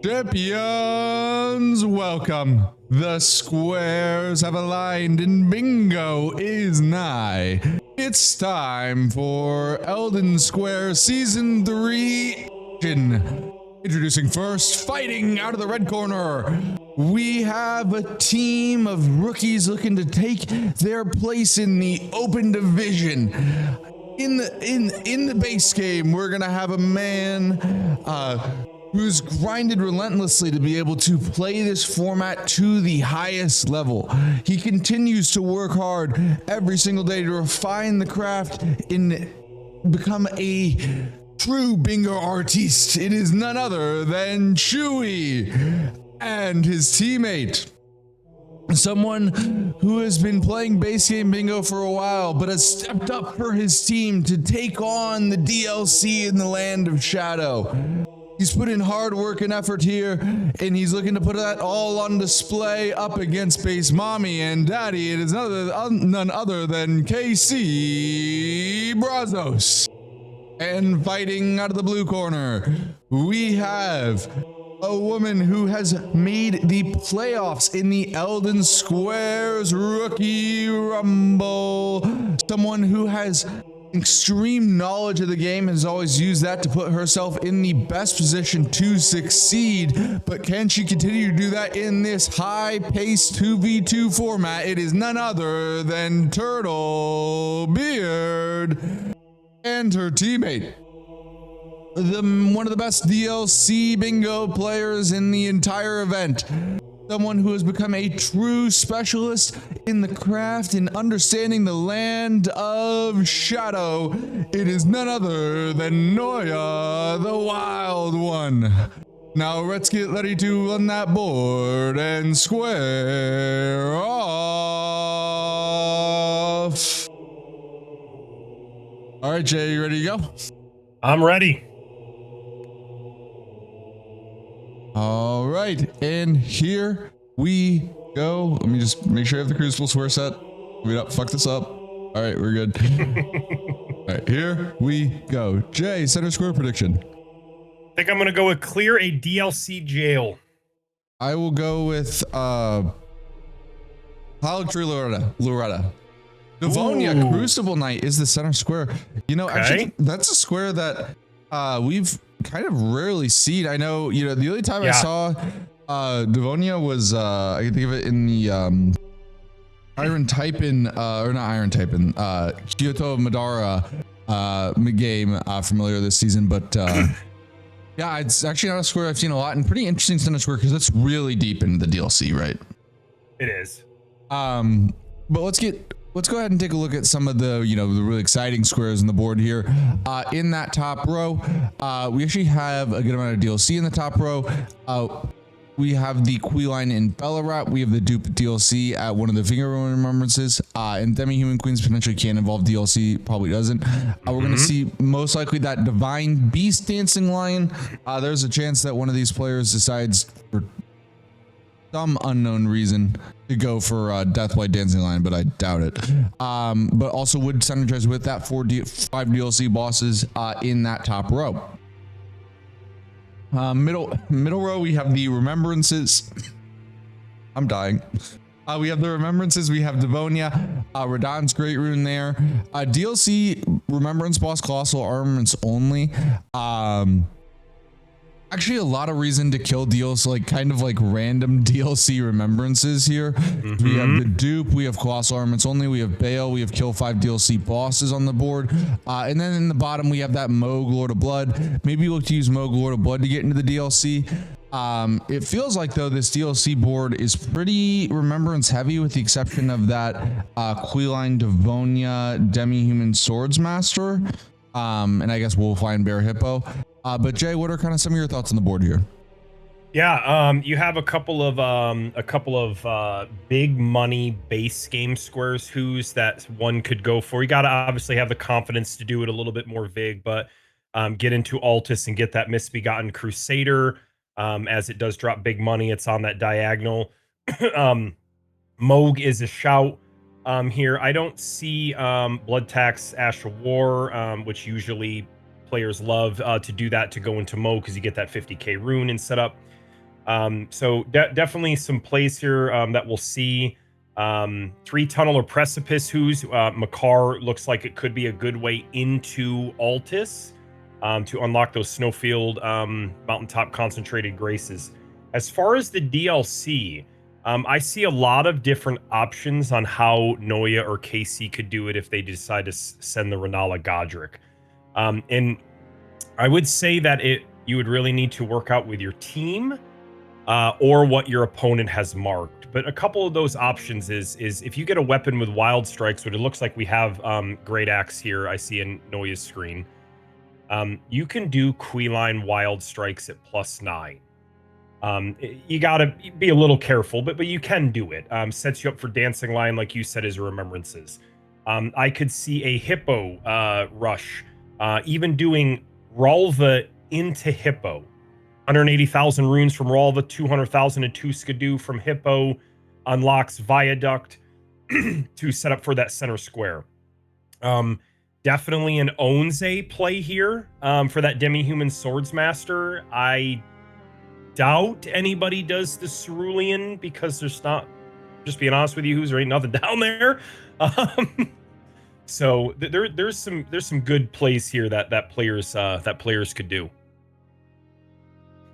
Champions, welcome. The squares have aligned and bingo is nigh. It's time for Elden Square Season 3 action. Introducing first, fighting out of the red corner, we have a team of rookies looking to take their place in the open division. In the base game, we're gonna have a man who's grinded relentlessly to be able to play this format to the highest level. He continues to work hard every single day to refine the craft and become a true bingo artiste. It is none other than KChewy and his teammate. Someone who has been playing base game bingo for a while, but has stepped up for his team to take on the DLC in the Land of Shadow. He's put in hard work and effort here, and he's looking to put that all on display up against base mommy and daddy. It is none other than KC Brazos. And fighting out of the blue corner, we have a woman who has made the playoffs in the Elden Squares Rookie Rumble. Someone who has extreme knowledge of the game, has always used that to put herself in the best position to succeed. But can she continue to do that in this high-paced 2v2 format? It is none other than Turtle Beard and her teammate, one of the best DLC bingo players in the entire event. Someone who has become a true specialist in the craft and understanding the Land of Shadow. It is none other than Noya, the Wild One. Now let's get ready to run that board and square off. All right, Jay, you ready to go? I'm ready. All right, and here we go. Let me just make sure I have the Crucible square set. We don't fuck this up. All right, we're good. All right, here we go. Jay, center square prediction. I think I'm gonna go with clear a DLC jail. I will go with Hollow Tree Loretta. Devonia Crucible Knight is the center square. You know, actually, that's a square that we've kind of rarely seen. I know, you know, the only time I saw Devonia was I can think of it in the Iron Typin or not Iron Typin, Kyoto Madara game from earlier this season, but yeah, it's actually not a square I've seen a lot, and pretty interesting center square because it's really deep into the DLC, right? It is. But let's go ahead and take a look at some of the, you know, the really exciting squares on the board here. In that top row, we actually have a good amount of DLC in the top row. We have the Queeline and Bellarat. We have the dupe DLC at one of the Finger Remembrances. And Demi-Human Queens potentially can involve DLC, probably doesn't. We're going to see most likely that Divine Beast Dancing Lion. There's a chance that one of these players decides for some unknown reason to go for Deathblight Dancing Lion, but I doubt it. But also would synergize with that 5 DLC bosses in that top row. Middle row, we have the Remembrances. I'm dying. We have the Remembrances. We have Devonia, Radahn's Great Rune there. DLC Remembrance boss, Colossal Armaments only. Actually, a lot of reason to kill DLC, like kind of like random DLC remembrances here. We have the dupe, we have Colossal Armaments only, we have Bale, we have kill 5 DLC bosses on the board. And then in the bottom, we have that Moog Lord of Blood. Maybe look to use Moog Lord of Blood to get into the DLC. It feels like, though, this DLC board is pretty remembrance heavy, with the exception of that Queeline Devonia Demi-Human Swords Master. And I guess Wolfine Bear Hippo. But Jay, what are kind of some of your thoughts on the board here? Yeah, you have a couple of big money base game squares who's that one could go for. You got to obviously have the confidence to do it a little bit more big, but get into Altus and get that Misbegotten Crusader, as it does drop big money. It's on that diagonal. Moog is a shout here. I don't see Blood Tax Ash of War, which usually players love to do that to go into Moog because you get that 50k rune and set up. So definitely some plays here that we'll see. 3 tunnel or precipice who's Makar looks like it could be a good way into Altus to unlock those snowfield mountaintop concentrated graces. As far as the DLC, I see a lot of different options on how Noya or KC could do it if they decide to send the Renala Godric. And I would say that you would really need to work out with your team or what your opponent has marked. But a couple of those options is if you get a weapon with wild strikes, what it looks like we have Great Axe here, I see in Noya's screen. You can do Queeline wild strikes at +9. You gotta be a little careful, but you can do it. Sets you up for Dancing Lion, like you said, as remembrances. I could see a Hippo rush, even doing Ralva into Hippo. 180,000 runes from Ralva, 200,000 and 2 Skidoo from Hippo, unlocks Viaduct to set up for that center square. Definitely an Onze play here for that Demi-Human Swordsmaster. I doubt anybody does the Cerulean because there's not, just being honest with you, there ain't nothing down there. So there's some good plays here that players could do.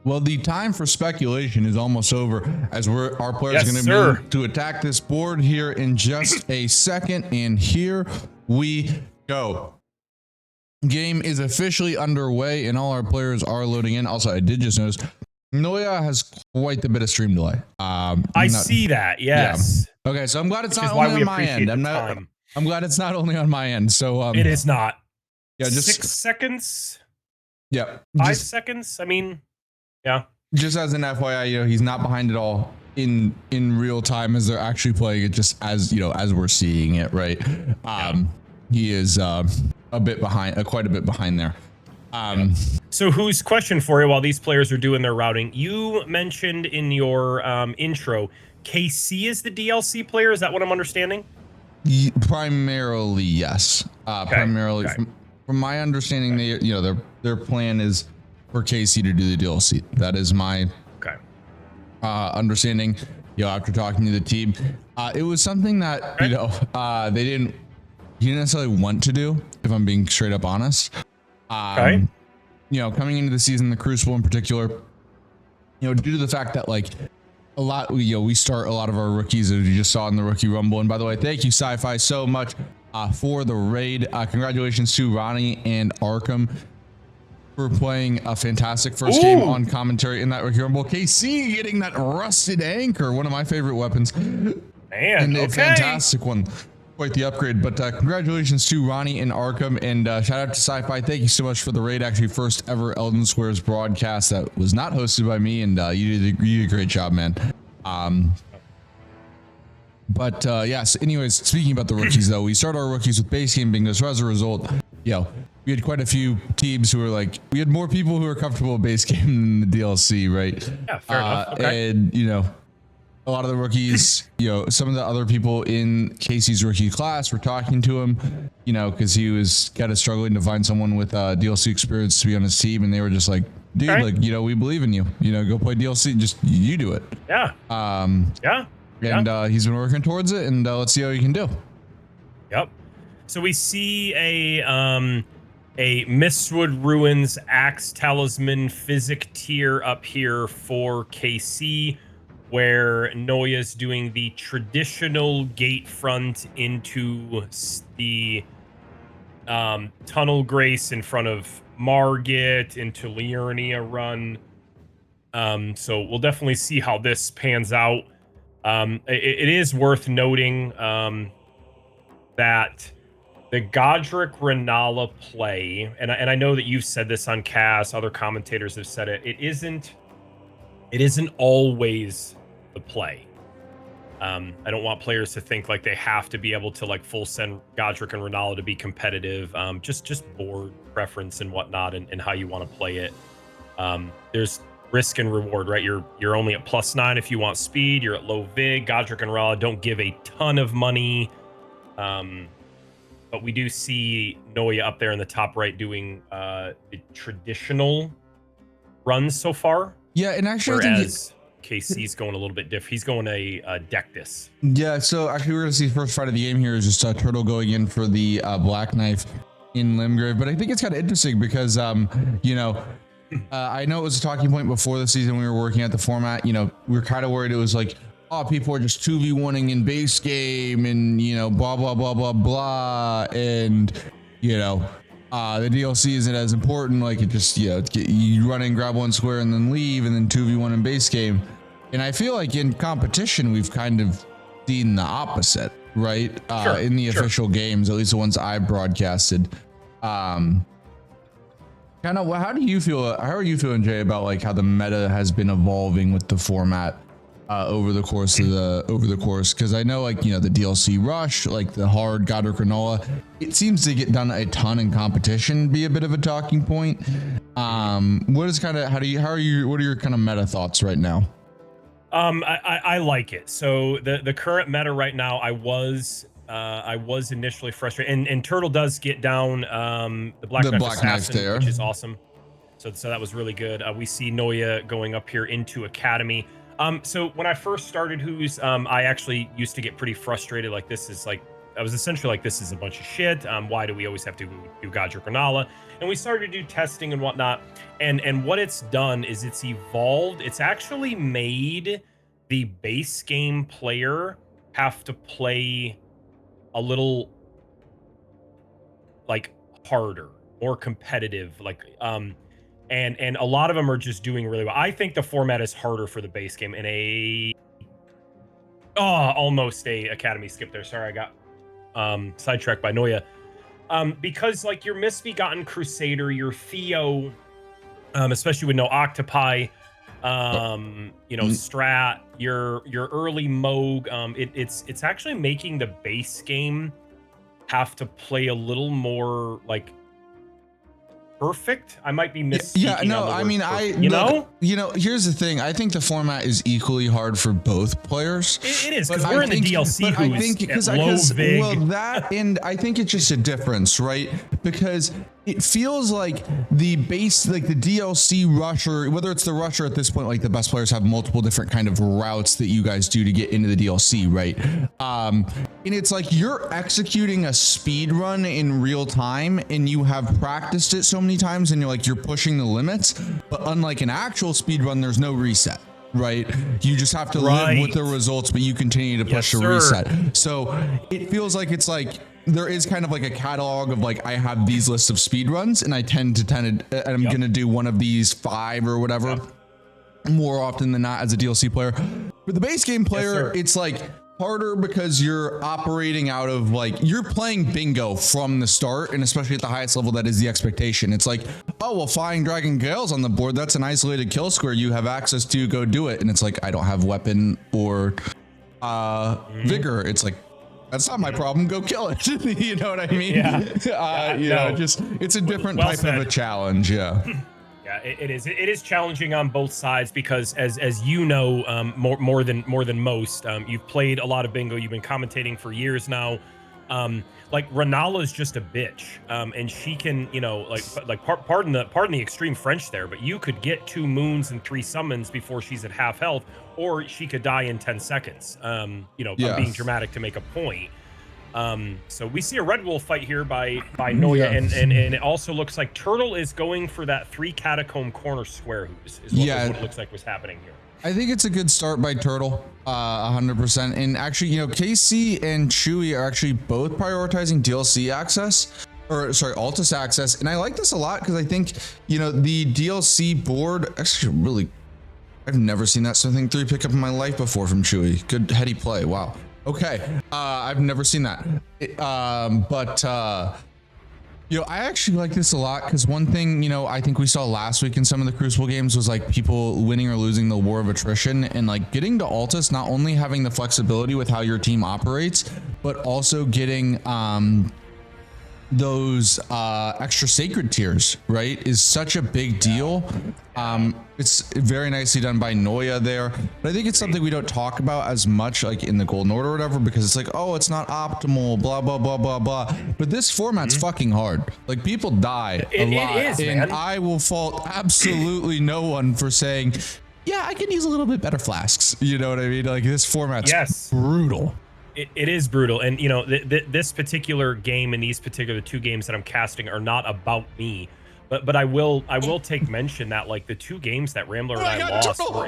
Well, the time for speculation is almost over as our players Yes, going to move to attack this board here in just a second. And here we go. Game is officially underway and all our players are loading in. Also, I did just notice Noya has quite a bit of stream delay. I see that. Yes. Yeah. Okay, so I'm glad it's not only on my end. I'm glad it's not only on my end. So it is not. Yeah, just 6 seconds. Yeah. 5 seconds. I mean, yeah. Just as an FYI, he's not behind at all in real time as they're actually playing it. Just as as we're seeing it, right? He is a bit behind, quite a bit behind there. So whose question for you while these players are doing their routing? You mentioned in your intro, KC is the DLC player. Is that what I'm understanding? Primarily, yes. Primarily, from my understanding, their plan is for KC to do the DLC. That is my understanding. After talking to the team, it was something that they didn't necessarily want to do. If I'm being straight up honest, coming into the season, the Crucible in particular, due to the fact that we start a lot of our rookies, as you just saw in the Rookie Rumble. And by the way, thank you Sci-Fi so much for the raid. Congratulations to Ronnie and Arkham for playing a fantastic first game on commentary in that Rookie Rumble. KC getting that rusted anchor, one of my favorite weapons, and a fantastic one. Quite the upgrade. But congratulations to Ronnie and Arkham, and shout out to Sci-Fi. Thank you so much for the raid. Actually, first ever Elden Squares broadcast that was not hosted by me, and you did a great job, man. But yes, anyways, speaking about the rookies though, we start our rookies with base game bingo. So as a result, we had quite a few teams who were we had more people who were comfortable with base game than the DLC, right? Yeah, fair enough. Okay. And a lot of the rookies, some of the other people in Casey's rookie class were talking to him, because he was kind of struggling to find someone with DLC experience to be on his team, and they were just like, dude, we believe in you. Go play DLC. Just you do it. Yeah. And he's been working towards it, and let's see how he can do. Yep. So we see a Mistwood Ruins Axe Talisman Physic tier up here for KC, where Noya's doing the traditional gate front into the Tunnel Grace in front of Margit into Liurnia run. So we'll definitely see how this pans out. It is worth noting that the Godric Renala play, and I know that you've said this on cast, other commentators have said it, it isn't always the play. I don't want players to think they have to be able to full send Godric and Renala to be competitive. Just board preference and whatnot, and how you want to play it. There's risk and reward, right? You're only at +9 if you want speed. You're at low vig. Godric and Renala don't give a ton of money. But we do see Noya up there in the top right doing the traditional runs so far. Yeah, and actually, KC's going a little bit different. He's going a Dectus. Yeah, so actually we're gonna see the first fight of the game here is just Turtle going in for the Black Knife in Limgrave, but I think it's kind of interesting because you know, I know it was a talking point before the season we were working at the format. You know, we were kind of worried it was like, oh, people are just 2v1ing in base game and, you know, blah blah blah blah blah, and you know, the DLC isn't as important. Like it just, you know, you run in, grab one square and then leave, and then 2v1 in base game. And I feel like in competition we've kind of seen the opposite, right? In the official games, at least the ones I broadcasted. Kind of, how do you feel? How are you feeling, Jay, about like how the meta has been evolving with the format over the course of because I know, like, you know, the DLC rush, like the hard Godric granola, it seems to get done a ton in competition, be a bit of a talking point. What is kind of, what are your kind of meta thoughts right now? I like it. So the current meta right now, I was initially frustrated, and Turtle does get down the Black Knife Assassin, there, which is awesome. So that was really good. We see Noya going up here into Academy. So when I first started Who's, I actually used to get pretty frustrated. Like, this is like, I was essentially like, this is a bunch of shit. Why do we always have to do Godric granola? And we started to do testing and whatnot. And what it's done is it's evolved. It's actually made the base game player have to play a little like harder, more competitive, like and a lot of them are just doing really well. I think the format is harder for the base game in almost a Academy skip there. Sorry, I got sidetracked by Noya. Because like your Misbegotten Crusader, your Theo, especially with no Octopi, you know, Strat, your early Moog, it's actually making the base game have to play a little more like perfect. I might be misspeaking. Yeah, no, I mean, here's the thing. I think the format is equally hard for both players. It is, because we're in the DLC. But I think because well, that, and I think it's just a difference, right? Because it feels like the base, like the DLC rusher, whether it's the rusher at this point, like the best players have multiple different kind of routes that you guys do to get into the DLC, right? And it's like you're executing a speed run in real time, and you have practiced it so many times, and you're pushing the limits. But unlike an actual speed run, there's no reset, right? You just have to live with the results, but you continue to push the reset. So it feels like it's like there is kind of like a catalog of like, I have these lists of speed runs, and I tend to I'm gonna do one of these 5 or whatever more often than not as a DLC player. For the base game player, it's like harder because you're operating out of like, you're playing bingo from the start, and especially at the highest level, that is the expectation. It's like, oh, well, Flying Dragon Gale's on the board, that's an isolated kill square you have access to, go do it. And it's like, I don't have weapon or vigor. It's like, that's not my problem, go kill it. You know what I mean? You know, just, it's a different type of a challenge. Yeah, it is. It is challenging on both sides because, as you know, more than most, you've played a lot of bingo. You've been commentating for years now. Like Renala's just a bitch, and she can, you know, pardon the extreme French there, but you could get 2 moons and 3 summons before she's at half health, or she could die in 10 seconds. You know, I'm being dramatic to make a point. So we see a Red Wolf fight here by Noya, and it also looks like Turtle is going for that 3 catacomb corner square, is what it looks like was happening here. I think it's a good start by Turtle, 100%. And actually, you know, KC and Chewy are actually both prioritizing DLC access, or sorry, Altus access. And I like this a lot because I think, you know, the DLC board, actually really, I've never seen that something 3 pick up in my life before from Chewy. Good heady play. Wow. Okay. I've never seen that. You know, I actually like this a lot because one thing, you know, I think we saw last week in some of the Crucible games was like people winning or losing the war of attrition, and like getting to Altus, not only having the flexibility with how your team operates, but also getting those extra sacred tiers, right, is such a big deal. It's very nicely done by Noya there, but I think it's something we don't talk about as much like in the Golden Order or whatever, because it's like, oh, it's not optimal, blah blah blah blah blah, but this format's fucking hard. Like, people die a lot, it is, and man. I will fault absolutely no one for saying yeah, I can use a little bit better flasks. You know what I mean? Like this format's brutal. It is brutal. And, you know, this particular game and these particular 2 games that I'm casting are not about me. But I will take mention that, like, the 2 games that Rambler and I lost were...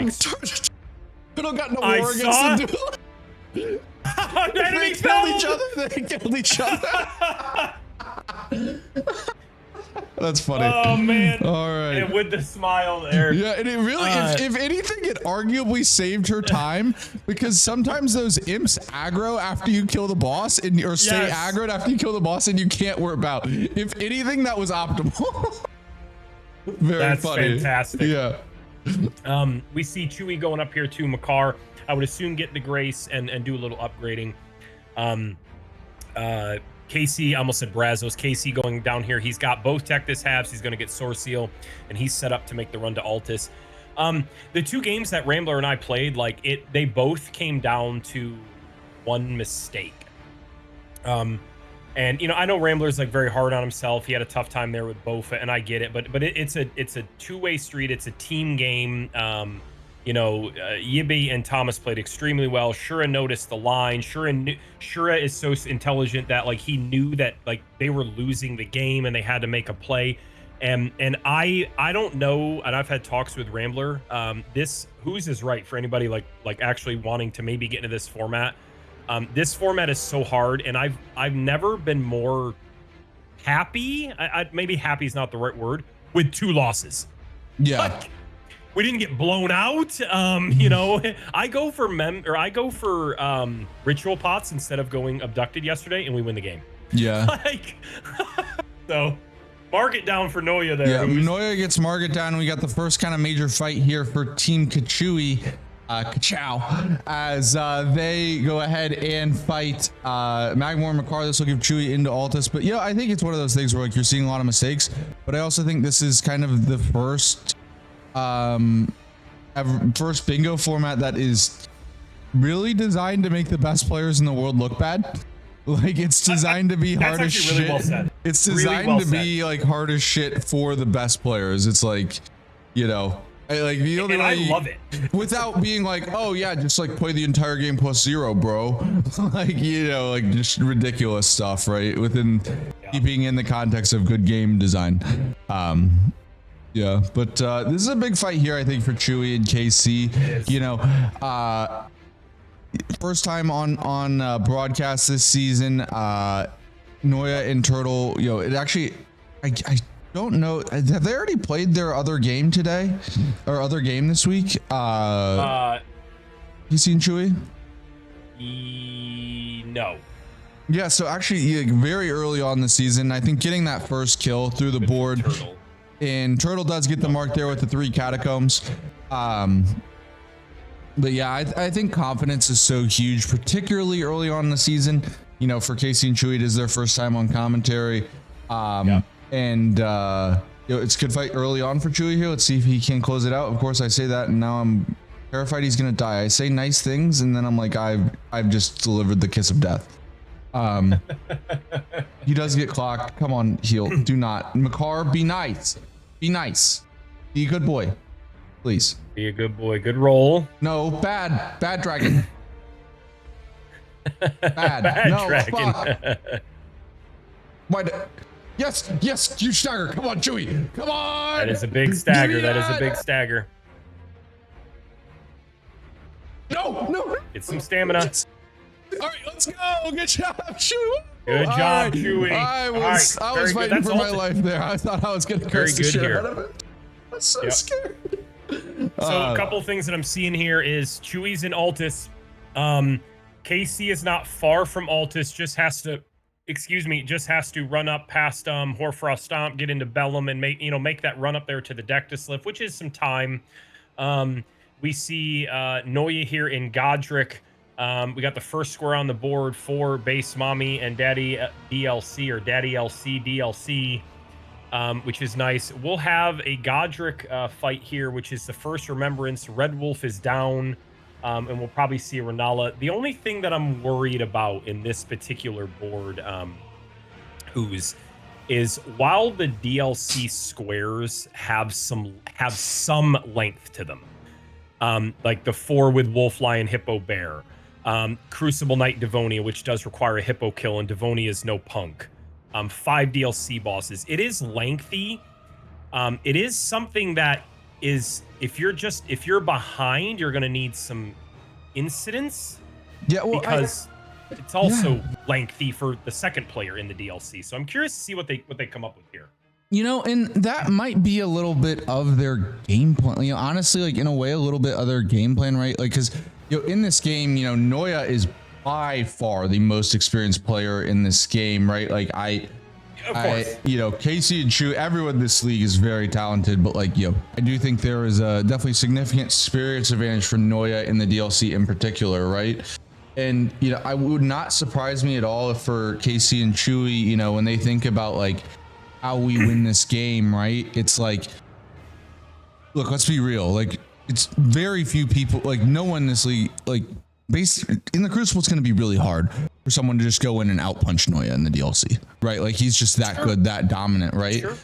Turtle got no war against the duel. They killed each other. They killed each other. That's funny. Oh man! All right. And with the smile there. Yeah, and it really, if anything, it arguably saved her time because sometimes those imps aggro after you kill the boss, and or stay aggroed after you kill the boss, and you can't warp out. If anything, that was optimal. That's funny. Fantastic. Yeah. We see Chewy going up here to Makar. I would assume get the Grace and do a little upgrading. KC, I almost said Brazos. KC going down here. He's got both Tectus halves. He's going to get Source Seal, and he's set up to make the run to Altus. The 2 games that Rambler and I played, like they both came down to one mistake. And you know, I know Rambler's like very hard on himself. He had a tough time there with Bofa, and I get it. But it's a 2-way street. It's a team game. You know, Yibi and Thomas played extremely well. Shura noticed the line. Shura is so intelligent that like he knew that like they were losing the game and they had to make a play. And I don't know, and I've had talks with Rambler. This whose is right for anybody like actually wanting to maybe get into this format. This format is so hard, and I've never been more happy. Maybe happy is not the right word, with 2 losses. Yeah. Like, we didn't get blown out. You know, I go for ritual pots instead of going abducted yesterday, and we win the game. Yeah. Like, so mark it down for Noya there. Yeah, Noya gets market down. We got the first kind of major fight here for Team KChewy, KChewy, as they go ahead and fight Magmore and Makar. This will give Chewy into Altus. But, you know, I think it's one of those things where like you're seeing a lot of mistakes. But I also think this is kind of the first bingo format that is really designed to make the best players in the world look bad. Like it's designed to be hard as shit. Really well said. It's designed really to be like hard as shit for the best players. It's like, you know, like the only way I love it without being like, oh yeah, just like play the entire game +0, bro. Like, you know, like just ridiculous stuff, right? Within keeping in the context of good game design. Yeah, but this is a big fight here, I think, for Chewy and KC. You know, first time on broadcast this season. Noya and Turtle, you know, it actually, I don't know. Have they already played their other game today or other game this week? KC and Chewy? No. Yeah, so actually, yeah, very early on the season, I think getting that first kill through the board. Turtle. And Turtle does get the mark there with the 3 catacombs. But yeah, I think confidence is so huge, particularly early on in the season. You know, for KC and Chewy, it is their first time on commentary. And you know, it's a good fight early on for Chewy here. Let's see if he can close it out. Of course, I say that, and now I'm terrified he's gonna die. I say nice things, and then I'm like, I've just delivered the kiss of death. He does get clocked. Come on, heal. Do not. Makar, be nice. Be nice. Be a good boy. Please. Be a good boy. Good roll. No, bad. Bad dragon. Bad. Bad dragon. Why? Yes, huge stagger. Come on, Chewy. Come on. That is a big stagger. That is a big stagger. No. Get some stamina. Yes. All right, let's go. Good job, Chewy. Good job, Chewy. I was fighting for my life there. I thought I was going to curse the shit out of it. I was so scared. So a couple things that I'm seeing here is Chewy's in Altus. KC is not far from Altus. Just has to run up past Horfrost Stomp, get into Bellum, and make that run up there to the Dectus which is some time. We see Noya here in Godric. We got the first square on the board for Base Mommy and Daddy DLC or Daddy LC DLC, which is nice. We'll have a Godric fight here, which is the first remembrance. Red Wolf is down, and we'll probably see a Renala. The only thing that I'm worried about in this particular board, is while the DLC squares have some length to them, like the 4 with Wolf, Lion, Hippo, Bear. Crucible Knight, Devonia, which does require a Hippo kill, and Devonia is no punk. 5 DLC bosses. It is lengthy. It is something that is, if you're behind, you're gonna need some incidents. Yeah, well, because it's also lengthy for the second player in the DLC. So I'm curious to see what they come up with here. You know, and that might be a little bit of their game plan. You know, honestly, like in a way, a little bit of their game plan, right? Like, because in this game, Noya is by far the most experienced player in this game, right? Like Of course. KC and Chewy, everyone in this league is very talented, but like, I do think there is a definitely significant experience advantage for Noya in the DLC in particular, right? And, I would not surprise me at all if for KC and Chewy, when they think about like how we win this game, right? It's like, look, let's be real. Like, it's very few people, like no one in this league, like in the Crucible, it's going to be really hard for someone to just go in and outpunch Noya in the DLC, right? Like he's just that good, that dominant, right? Sure.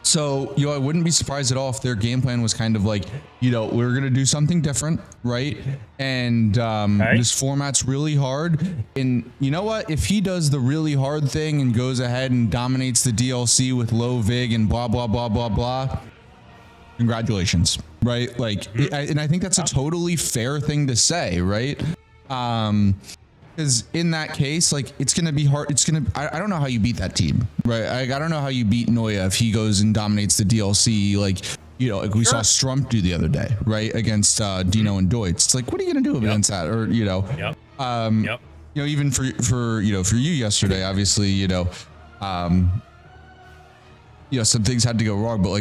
So, I wouldn't be surprised at all if their game plan was kind of like, we're going to do something different, right? And this format's really hard. And you know what? If he does the really hard thing and goes ahead and dominates the DLC with low VIG and blah, blah, blah, blah, blah, congratulations, right? Like, and I think that's a totally fair thing to say, right? Because in that case, like, it's going to be hard. I don't know how you beat that team, right? I don't know how you beat Noya if he goes and dominates the DLC, like we saw Strump do the other day, right? Against Dino and Deutz. It's like, what are you going to do against that? Or, even for you yesterday, obviously, some things had to go wrong, but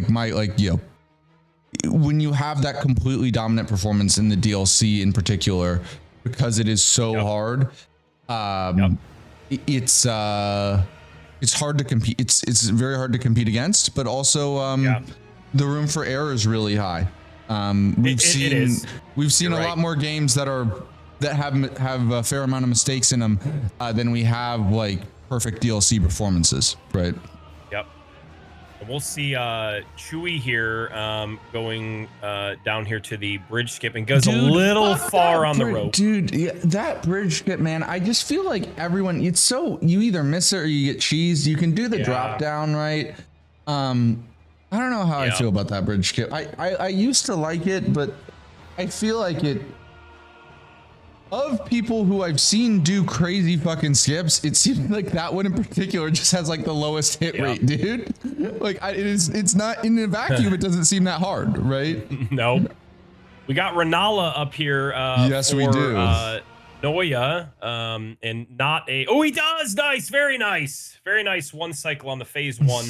when you have that completely dominant performance in the DLC in particular, because it is so hard, it's hard to compete. It's very hard to compete against, but also the room for error is really high. We've seen a lot more games that have a fair amount of mistakes in them than we have like perfect DLC performances, right? Yep. We'll see Chewy here going down here to the bridge skip and goes a little far on the rope. Dude, that bridge skip, man, I just feel like everyone, you either miss it or you get cheesed. You can do the drop down, right? I don't know how I feel about that bridge skip. I used to like it, but I feel like of people who I've seen do crazy fucking skips, it seems like that one in particular just has like the lowest hit rate, dude. Like it's not in a vacuum. It doesn't seem that hard, right? No. We got Renala up here. Yes, we do. Noya, and not a. Oh, he does. Nice, very nice, very nice. One cycle on the phase 1.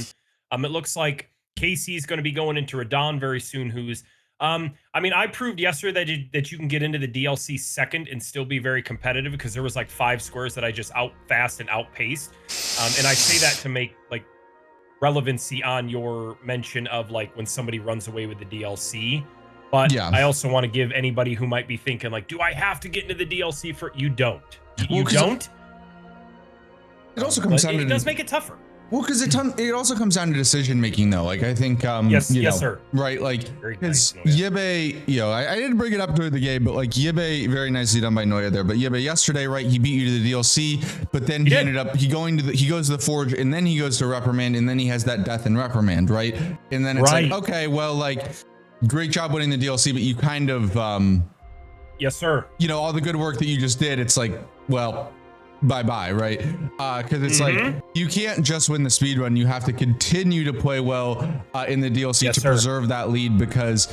It looks like Casey's going to be going into Radon very soon. Who's I proved yesterday that you can get into the DLC second and still be very competitive because there was like 5 squares that I just outfast and outpaced. And I say that to make like relevancy on your mention of like when somebody runs away with the DLC. But I also want to give anybody who might be thinking like, do I have to get into the DLC for? You don't. You don't. It also comes down to. It does make it tougher. Well, because it also comes down to decision making, though. Like I think, yes, sir. Right, like because Yebe, I didn't bring it up during the game, but like Yebe, very nicely done by Noya there. But Yebe yesterday, right, he beat you to the DLC, but then he ended up he goes to the Forge, and then he goes to Reprimand, and then he has that Death and Reprimand, right? And then it's like, okay, well, like, great job winning the DLC, but you kind of, yes, sir. All the good work that you just did, it's like, well. Bye-bye, right? Because it's like you can't just win the speed run. You have to continue to play well in the DLC to preserve that lead because,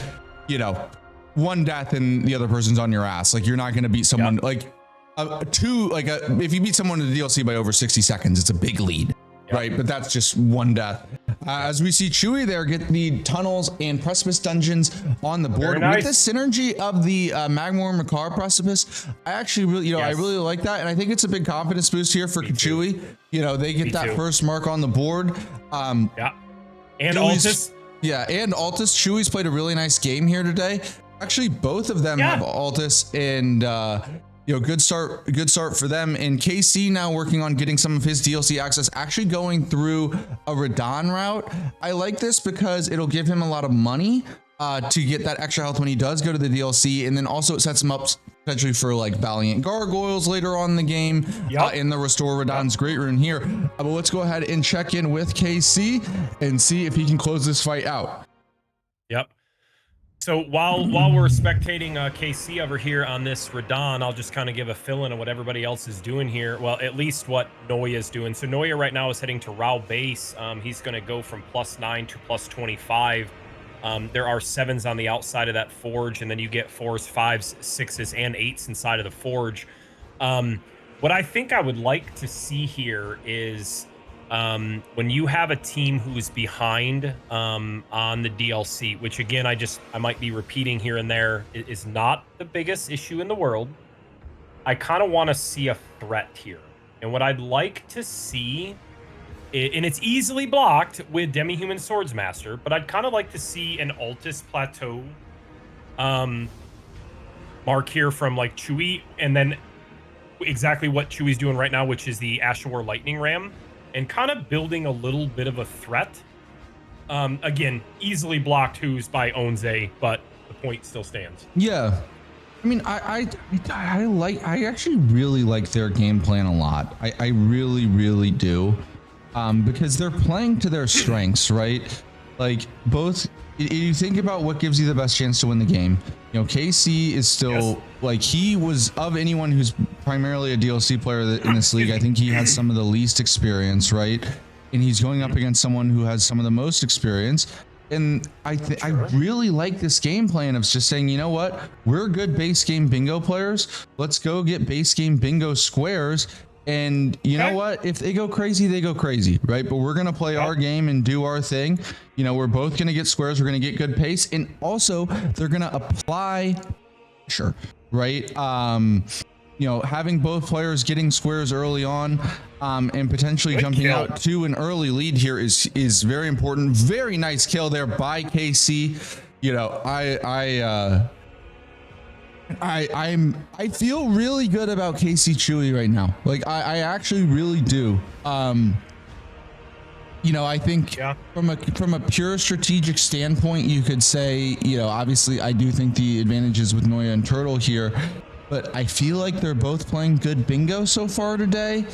one death and the other person's on your ass. Like you're not going to beat someone like if you beat someone in the DLC by over 60 seconds, it's a big lead. Right, but that's just one death. As we see Chewy there get the tunnels and precipice dungeons on the board with the synergy of the Magmor and Makar precipice. I actually really, I really like that, and I think it's a big confidence boost here for KChewy. They get that first mark on the board. And Altus. Yeah, and Altus. Chewy's played a really nice game here today. Actually, both of them have Altus and. Good start for them. And KC now working on getting some of his DLC access, actually going through a Radon route. I like this because it'll give him a lot of money. to get that extra health when he does go to the DLC, and then also it sets him up potentially for like Valiant Gargoyles later on in the game. In the Restore Radahn's Great Rune here. But let's go ahead and check in with KC and see if he can close this fight out. Yep. So while we're spectating KC over here on this Radahn, I'll just kind of give a fill-in of what everybody else is doing here. Well, at least what Noya is doing. So Noya right now is heading to Rao base. He's going to go from +9 to +25. There are 7s on the outside of that forge, and then you get 4s, 5s, 6s, and 8s inside of the forge. What I think I would like to see here is when you have a team who's behind on the DLC, which again, I might be repeating here and there, is not the biggest issue in the world. I kind of want to see a threat here. And what I'd like to see, and it's easily blocked with Demi-Human Swordsmaster, but I'd kind of like to see an Altus Plateau mark here from like Chewy, and then exactly what Chewy's doing right now, which is the Ashore Lightning Ram, and kind of building a little bit of a threat. Again, easily blocked who's by Onze, but the point still stands. Yeah. I mean, I actually really like their game plan a lot. I really, really do. Because they're playing to their strengths, right? Like both, you think about what gives you the best chance to win the game. You know, KC is still like, he was, of anyone who's primarily a DLC player in this league, I think he has some of the least experience, right? And he's going up against someone who has some of the most experience. And I really like this game plan of just saying, you know what, we're good base game bingo players. Let's go get base game bingo squares. And you know what? If they go crazy, they go crazy, right? But we're going to play our game and do our thing. You know, we're both going to get squares. We're going to get good pace. And also, they're going to apply pressure, right? You know, having both players getting squares early on and potentially jumping out to an early lead here is very important. Very nice kill there by KC. You know, I feel really good about KChewy right now. Like I actually really do. You know, I think from a pure strategic standpoint, you could say, you know, obviously I do think the advantage is with Noya and Turtle here, but I feel like they're both playing good bingo so far today.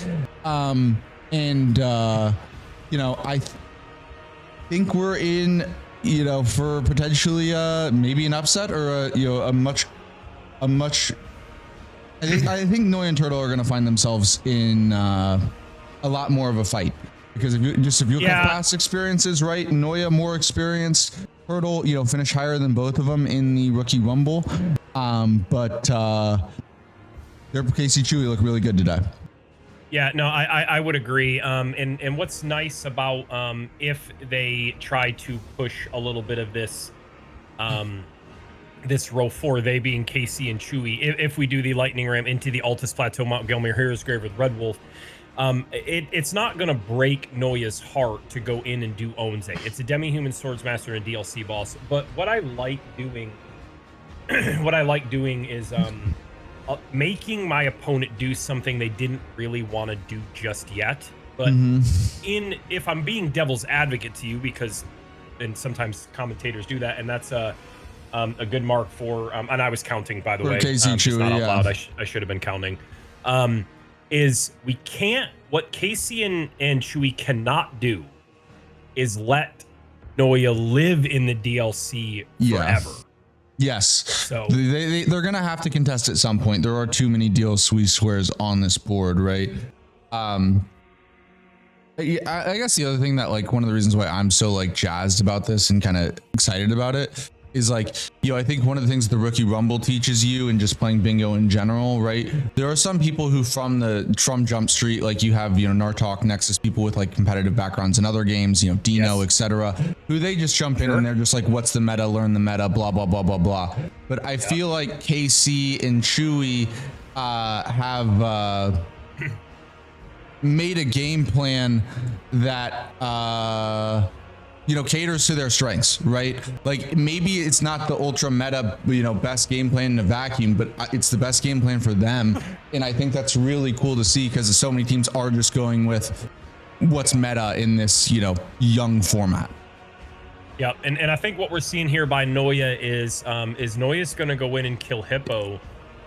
You know, I think we're in, you know, for potentially maybe an upset or a much I think Noya and Turtle are going to find themselves in a lot more of a fight, because if you look at past experiences, right? Noya more experienced, Turtle, you know, finished higher than both of them in the rookie rumble, but their KChewy look really good today. Yeah, no, I would agree. And what's nice about if they try to push a little bit of this this row 4, they being KC and Chewy, if we do the Lightning Ram into the Altus Plateau Mount Gelmir Hero's Grave with Red Wolf, it's not going to break Noya's heart to go in and do Onze. It's a Demi-Human Swordsmaster and DLC boss. But what I like doing, is making my opponent do something they didn't really want to do just yet. But if I'm being devil's advocate to you, and sometimes commentators do that, and that's a good mark for, and I was counting, by the way, KCchewy, not out loud. I should have been counting. Is we can't, what Casey and Chewy cannot do is let Noya live in the DLC forever. Yes. So they're gonna have to contest at some point. There are too many DLC squares on this board, right? I guess the other thing that, like, one of the reasons why I'm so like jazzed about this and kind of excited about it is, like, you know, I think one of the things the rookie rumble teaches you, and just playing bingo in general, right? There are some people who from Jump Street, like you have, you know, Nartok, Nexus, people with like competitive backgrounds in other games, you know, Dino, etc., who they just jump in and they're just like, what's the meta? Learn the meta, blah, blah, blah, blah, blah. But I feel like KC and Chewy have made a game plan that you know, caters to their strengths, right? Like, maybe it's not the ultra meta, you know, best game plan in a vacuum, but it's the best game plan for them. And I think that's really cool to see, because so many teams are just going with what's meta in this, you know, young format. Yep, and I think what we're seeing here by Noya is Noya's going to go in and kill Hippo,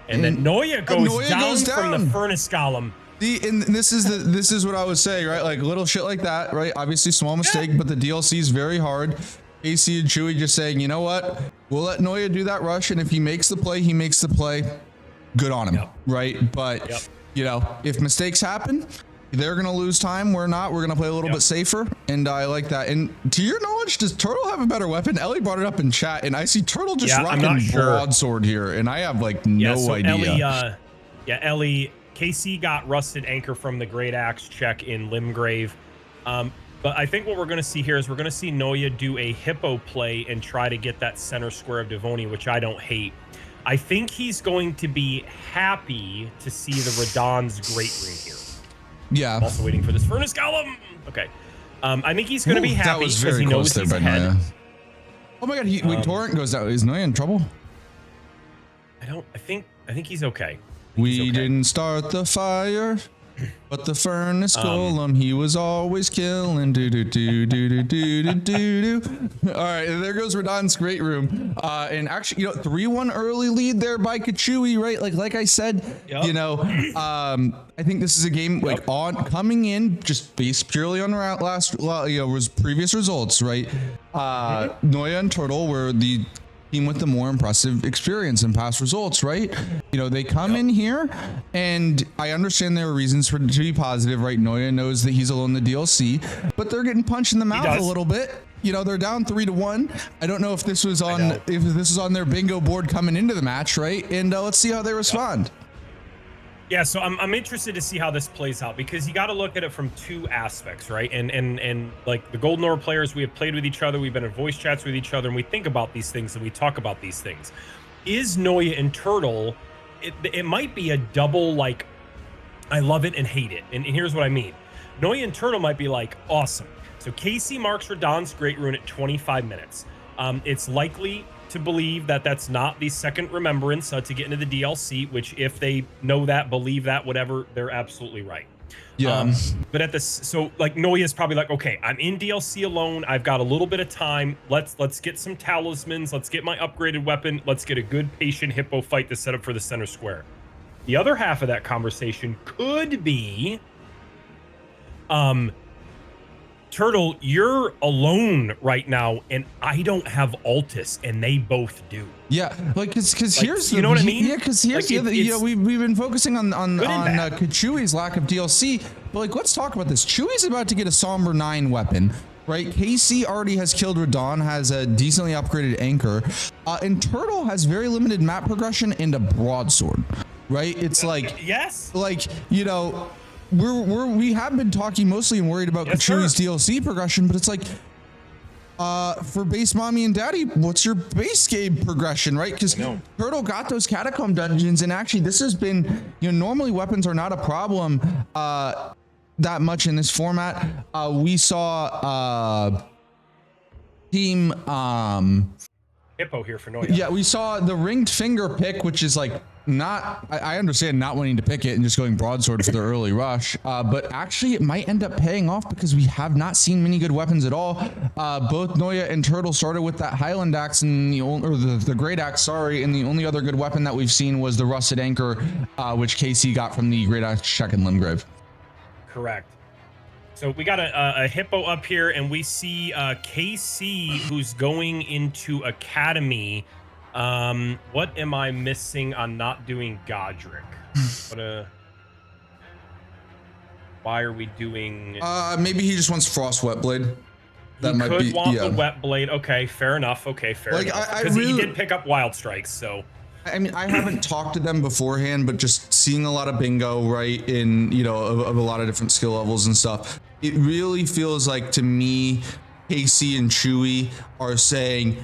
and then Noya goes down from the Furnace Golem. And this is what I was saying, right? Like little shit like that, right? Obviously small mistake, but the DLC is very hard. KC and Chewy just saying, you know what? We'll let Noya do that rush, and if he makes the play, he makes the play. Good on him, right? But you know, if mistakes happen, they're gonna lose time. We're not. We're gonna play a little bit safer, and I like that. And to your knowledge, does Turtle have a better weapon? Ellie brought it up in chat, and I see Turtle just rocking broadsword here, and I have like no idea. Ellie. KC got Rusted Anchor from the Great Axe check in Limgrave. But I think what we're going to see here is we're going to see Noya do a Hippo play and try to get that center square of Devonia, which I don't hate. I think he's going to be happy to see the Radahn's Great Rune here. Yeah. I'm also waiting for this Furnace Golem. Okay. I think he's going to be happy because he knows he's ahead. Oh my god, wait, Torrent goes down. Is Noya in trouble? I think he's okay. We didn't start the fire, but the Furnace Golem, he was always killing. Do do do do do do do do. All right, and there goes Radahn's Great Room. And actually, you know, 3-1 early lead there by KChewy, right? Like I said, you know, I think this is a game like coming in just based purely on previous results, right? Noya and Turtle were the team with the more impressive experience and past results, right? You know, they come in here, and I understand there are reasons for it to be positive, right? Noya knows that he's alone in the DLC, but they're getting punched in the mouth a little bit. You know, they're down 3-1. I don't know if this was on their bingo board coming into the match, right? And let's see how they respond. Yeah, so I'm interested to see how this plays out, because you got to look at it from two aspects, right? And like the Golden Orb players, we have played with each other, we've been in voice chats with each other, and we think about these things and we talk about these things. Is Noya and Turtle, it might be a double, like, I love it and hate it. And here's what I mean. Noya and Turtle might be like, awesome. So KC marks Radahn's Great Rune at 25 minutes. It's likely to believe that that's not the second remembrance to get into the DLC, which if they know that, believe that, whatever, they're absolutely right. Yeah. But at this, so like Noya's probably like, okay, I'm in DLC alone. I've got a little bit of time. Let's get some talismans. Let's get my upgraded weapon. Let's get a good patient Hippo fight to set up for the center square. The other half of that conversation could be, Turtle, you're alone right now, and I don't have Altus, and they both do. Yeah, like because here's you know what I mean? Yeah, because here's the other. You know, we've been focusing on KChewy's lack of DLC, but like let's talk about this. Chewy's about to get a Somber 9 weapon, right? KC already has killed Radahn, has a decently upgraded anchor, and Turtle has very limited map progression and a broadsword, right? It's like like you know. We have been talking mostly and worried about KChewy's DLC progression, but it's like for base mommy and daddy, what's your base game progression, right? Because Turtle got those catacomb dungeons, and actually this has been, you know, normally weapons are not a problem that much in this format. We saw team Hippo here for Noya. Yeah, we saw the ringed finger pick, which is like not, I understand not wanting to pick it and just going broadsword for the early rush, but actually it might end up paying off because we have not seen many good weapons at all. Both Noya and Turtle started with that Highland axe and the Great Axe, sorry, and the only other good weapon that we've seen was the Rusted Anchor, which KC got from the Great Axe check in Limgrave. Correct. So we got a Hippo up here, and we see KC, who's going into Academy. What am I missing on not doing Godric? Why are we doing? Maybe he just wants Frost Wetblade. That might be. He could want the Wetblade. Okay, fair enough. Okay, fair enough. Because he did pick up Wild Strikes, so. I mean, I haven't talked to them beforehand, but just seeing a lot of bingo, right, in, you know, of a lot of different skill levels and stuff, it really feels like to me, KC and Chewy are saying,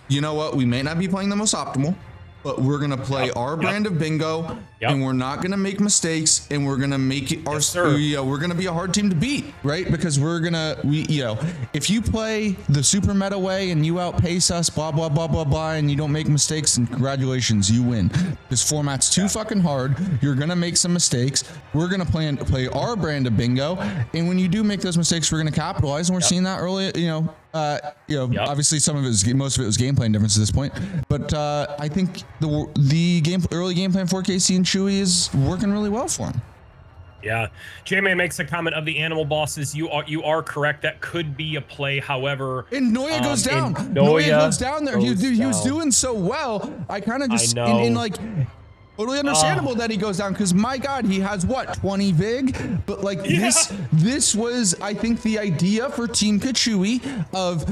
you know what, we may not be playing the most optimal, but we're going to play our brand of bingo, and we're not going to make mistakes, and we're going to make it our, you know, we're going to be a hard team to beat, right? Because we're going to, you know, if you play the super meta way and you outpace us, blah, blah, blah, blah, blah, and you don't make mistakes, and congratulations, you win. This format's too fucking hard. You're going to make some mistakes. We're going to play our brand of bingo. And when you do make those mistakes, we're going to capitalize. And we're seeing that early, you know, Obviously most of it was game plan difference at this point, but I think the early game plan for KC and Chewy is working really well for him. Yeah, J-Man makes a comment of the animal bosses. You are correct. That could be a play. However, and Noya goes down. Noya goes down there. He was doing so well. I kind of just in like. Totally understandable that he goes down because my God, he has what 20 vig, but like this was I think the idea for Team KChewy of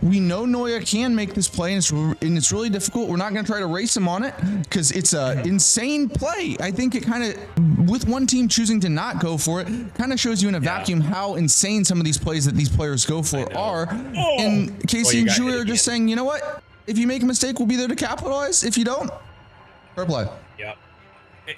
we know Noya can make this play and it's really difficult. We're not going to try to race him on it because it's a insane play. I think it kind of with one team choosing to not go for it kind of shows you in a vacuum how insane some of these plays that these players go for are. And KC and Chewy are just saying, you know what? If you make a mistake, we'll be there to capitalize. If you don't. Fair play. Yeah.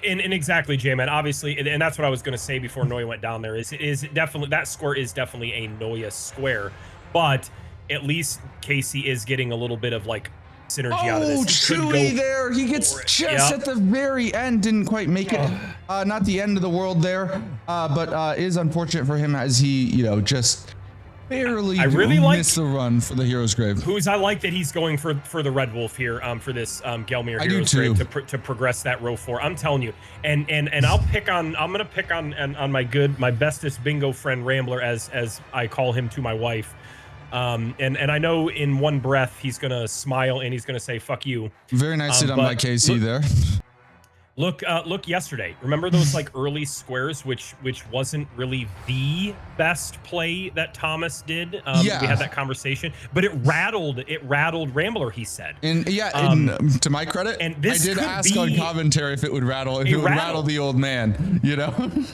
And exactly, J-Man. Obviously, and that's what I was going to say before Noya went down there. Is definitely that score is definitely a Noya square, but at least KC is getting a little bit of like synergy out of this. Chewy there. He gets just at the very end. Didn't quite make it. Not the end of the world there, but is unfortunate for him as he just. Barely missed the run for the Hero's Grave. I like that he's going for the Red Wolf here for this Gelmir Hero's Grave to progress that row 4. I'm telling you, and I'm gonna pick on my bestest bingo friend Rambler as I call him to my wife. And I know in one breath he's gonna smile and he's gonna say fuck you. Very nicely done by KC there. Look yesterday. Remember those like early squares, which wasn't really the best play that Thomas did. We had that conversation, but it rattled Rambler. He said, and to my credit, and this I did ask on commentary if it would rattle the old man,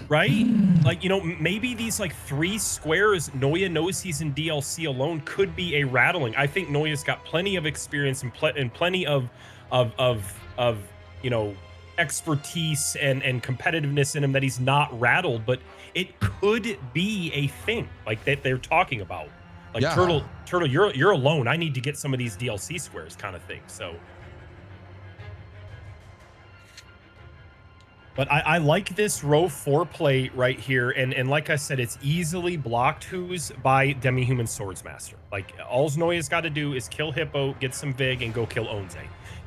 right? Like maybe these like 3 squares Noya knows he's in DLC alone could be a rattling. I think Noya's got plenty of experience and plenty of expertise and competitiveness in him that he's not rattled, but it could be a thing like that they're talking about. Like Turtle, you're alone. I need to get some of these DLC squares kind of thing. So, but I like this row 4 play right here, and like I said, it's easily blocked who's by Demi-Human Swordsmaster. Like all Noya's got to do is kill Hippo, get some Vig, and go kill Onze.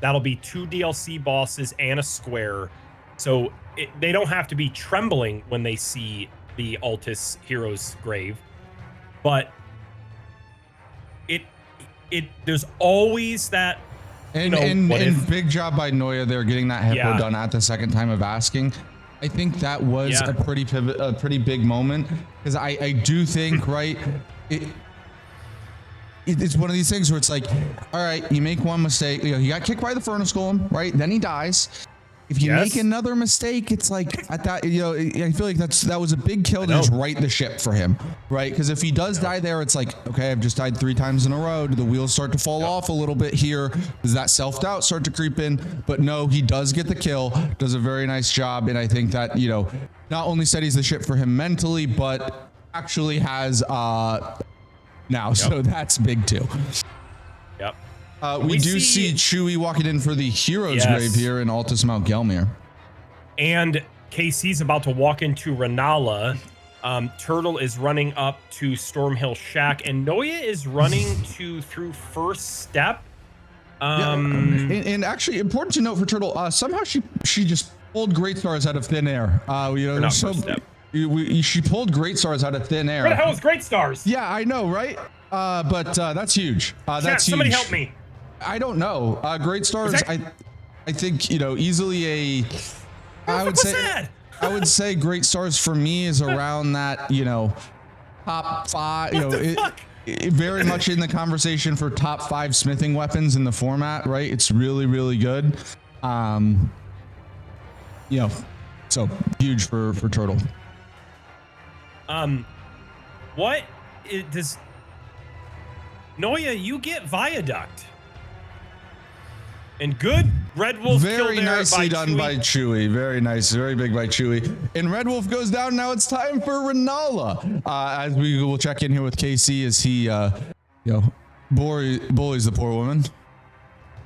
That'll be 2 DLC bosses and a square. So they don't have to be trembling when they see the Altus Hero's Grave. But there's always that. And big job by Noya there getting that Hippo done at the second time of asking. I think that was a pretty big moment because I do think it's one of these things where it's like, all right, you make one mistake, he got kicked by the Furnace Golem, right? Then he dies. If you make another mistake, it's like at that, I feel like that was a big kill to just right the ship for him, right? Because if he does die there, it's like, okay, I've just died 3 times in a row. Do the wheels start to fall off a little bit here? Does that self-doubt start to creep in? But no, he does get the kill, does a very nice job. And I think that, not only steadies the ship for him mentally, but actually has, now, so that's big too. Yep. We do see Chewy walking in for the Hero's Grave here in Altus Mount Gelmir. And KC's about to walk into Renala. Turtle is running up to Stormhill Shack, and Noya is running through First Step. And actually, important to note for Turtle, somehow she just pulled Great Stars out of thin air. She pulled Great Stars out of thin air. Where the hell is Great Stars? Yeah, I know, right? But that's huge. That's huge. Somebody help me. I don't know. Great Stars, I think, easily a... I would say Great Stars for me is around that, top 5, very much in the conversation for top 5 smithing weapons in the format, right? It's really, really good. So huge for Turtle. What does Noya? You get Viaduct, and good Red Wolf. Very nicely done by Chewy. Very nice, very big by Chewy. And Red Wolf goes down. Now it's time for Renala. As we will check in here with KC as he, bullies the poor woman.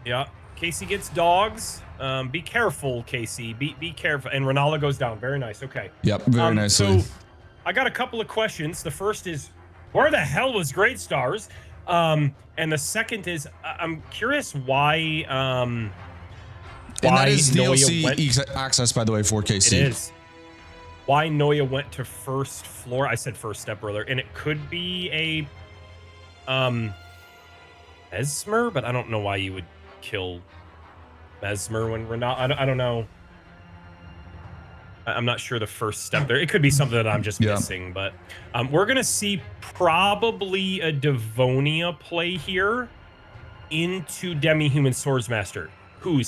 Yeah, KC gets dogs. Be careful, KC. Be careful. And Renala goes down. Very nice. Okay. Yep. Very nicely. So I got a couple of questions. The first is, Where the hell was Great Stars? And the second is I'm curious why and that is DLC access, by the way, for KC. It is. Why Noya went to first floor? I said first step earlier, and it could be a Mesmer, but I don't know why you would kill Mesmer when we're not. I don't know. I'm not sure the first step there. It could be something that I'm just missing, but we're gonna see probably a Devonia play here into Demi-Human Swordsmaster.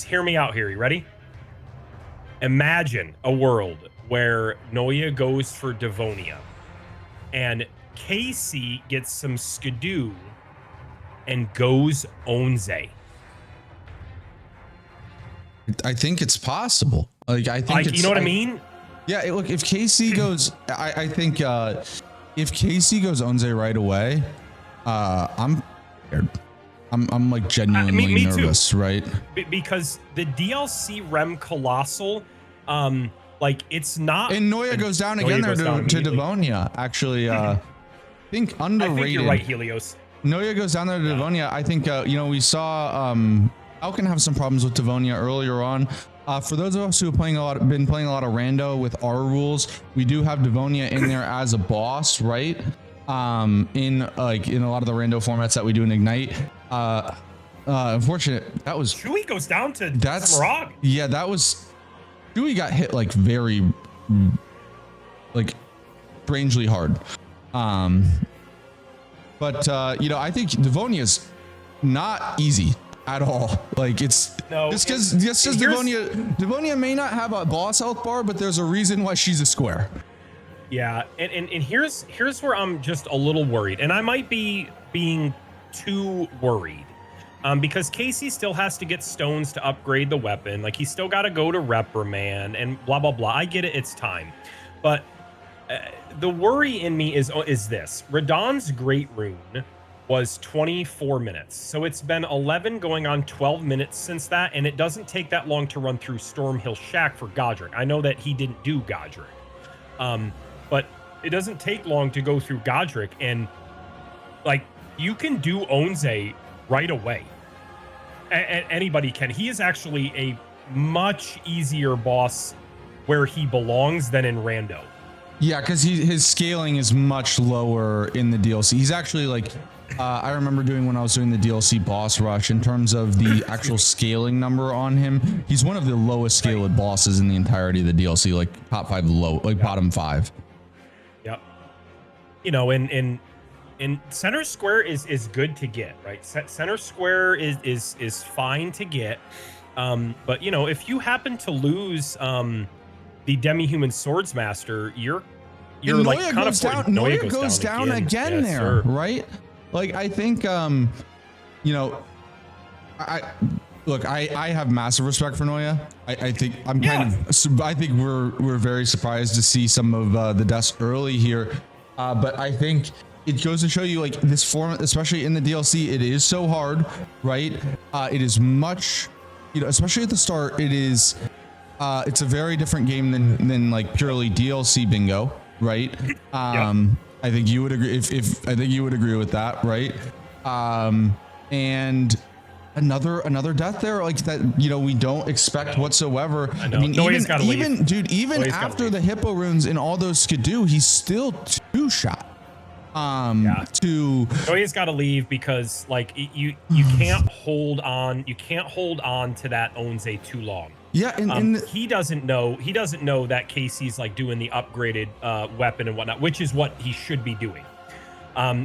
Hear me out here. You ready? Imagine a world where Noya goes for Devonia and Casey gets some skidoo and goes Onze. I think it's possible. Like, I think like, you know what I mean? Yeah, look, if KC goes, I think if KC goes Onze right away, I'm scared. I'm like genuinely nervous, too. Right? Because the DLC Rem Colossal, like it's not. And Noya goes down again there to Devonia. Actually, I think underrated. I think you're right, Helios. Noya goes down there to Devonia. I think you know, we saw Falcon have some problems with Devonia earlier on. For those of us who have been playing a lot of rando with our rules, we do have Devonia in there as a boss, right? In a lot of the rando formats that we do in Ignite. Unfortunate, that was Chewy goes down to Smaragd. Yeah, that was Chewy got hit like very like strangely hard. But you know, I think Devonia's not easy at all. Like it's just because Devonia may not have a boss health bar, but there's a reason why she's a square. Yeah, and here's where I'm just a little worried, and I might be being too worried, because Casey still has to get stones to upgrade the weapon. Like he's still got to go to Reprimand and blah blah blah. I get it, it's time, but the worry in me is this: Radahn's Great Rune was 24 minutes, so it's been 11 going on 12 minutes since that, and it doesn't take that long to run through Stormhill Shack for Godric. I know that he didn't do Godric, but it doesn't take long to go through Godric, and like you can do Onze right away. Anybody can. He is actually a much easier boss where he belongs than in Rando. Yeah, because his scaling is much lower in the DLC. He's actually like, I remember doing when I was doing the DLC boss rush, in terms of the actual scaling number on him, he's one of the lowest scaled bosses in the entirety of the DLC, like top 5 low, like bottom 5. Yep. You know, in center square is good to get, right? Center square is fine to get. But you know, if you happen to lose the Demi-Human Swordsmaster, you're like kind of Noya goes down again there, sir. Right? Like I think you know, I have massive respect for Noya. I think I think we're very surprised to see some of the deaths early here, but I think it goes to show you, like, this format, especially in the DLC, it is so hard, right? It is much, you know, especially at the start, it is it's a very different game than like purely DLC bingo, right? I think you would agree if I think you would agree with that, right? And another death there, like that, you know, we don't expect whatsoever. I mean, even after the hippo runes and all those skidoo, he's still 2-shot. Noya's got to leave because like you can't hold on to that Onze too long. Yeah, and he doesn't know that Casey's like doing the upgraded weapon and whatnot, which is what he should be doing.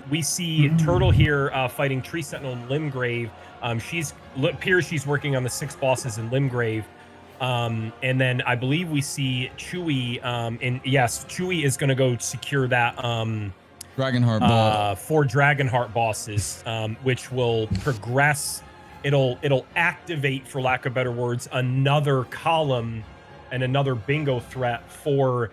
We see Turtle here fighting Tree Sentinel and Limgrave. She's working on the 6 bosses in Limgrave. And then I believe we see Chewy, and yes, Chewy is going to go secure that Dragonheart ball. 4 Dragonheart bosses, which will progress. It'll activate, for lack of better words, another column and another bingo threat for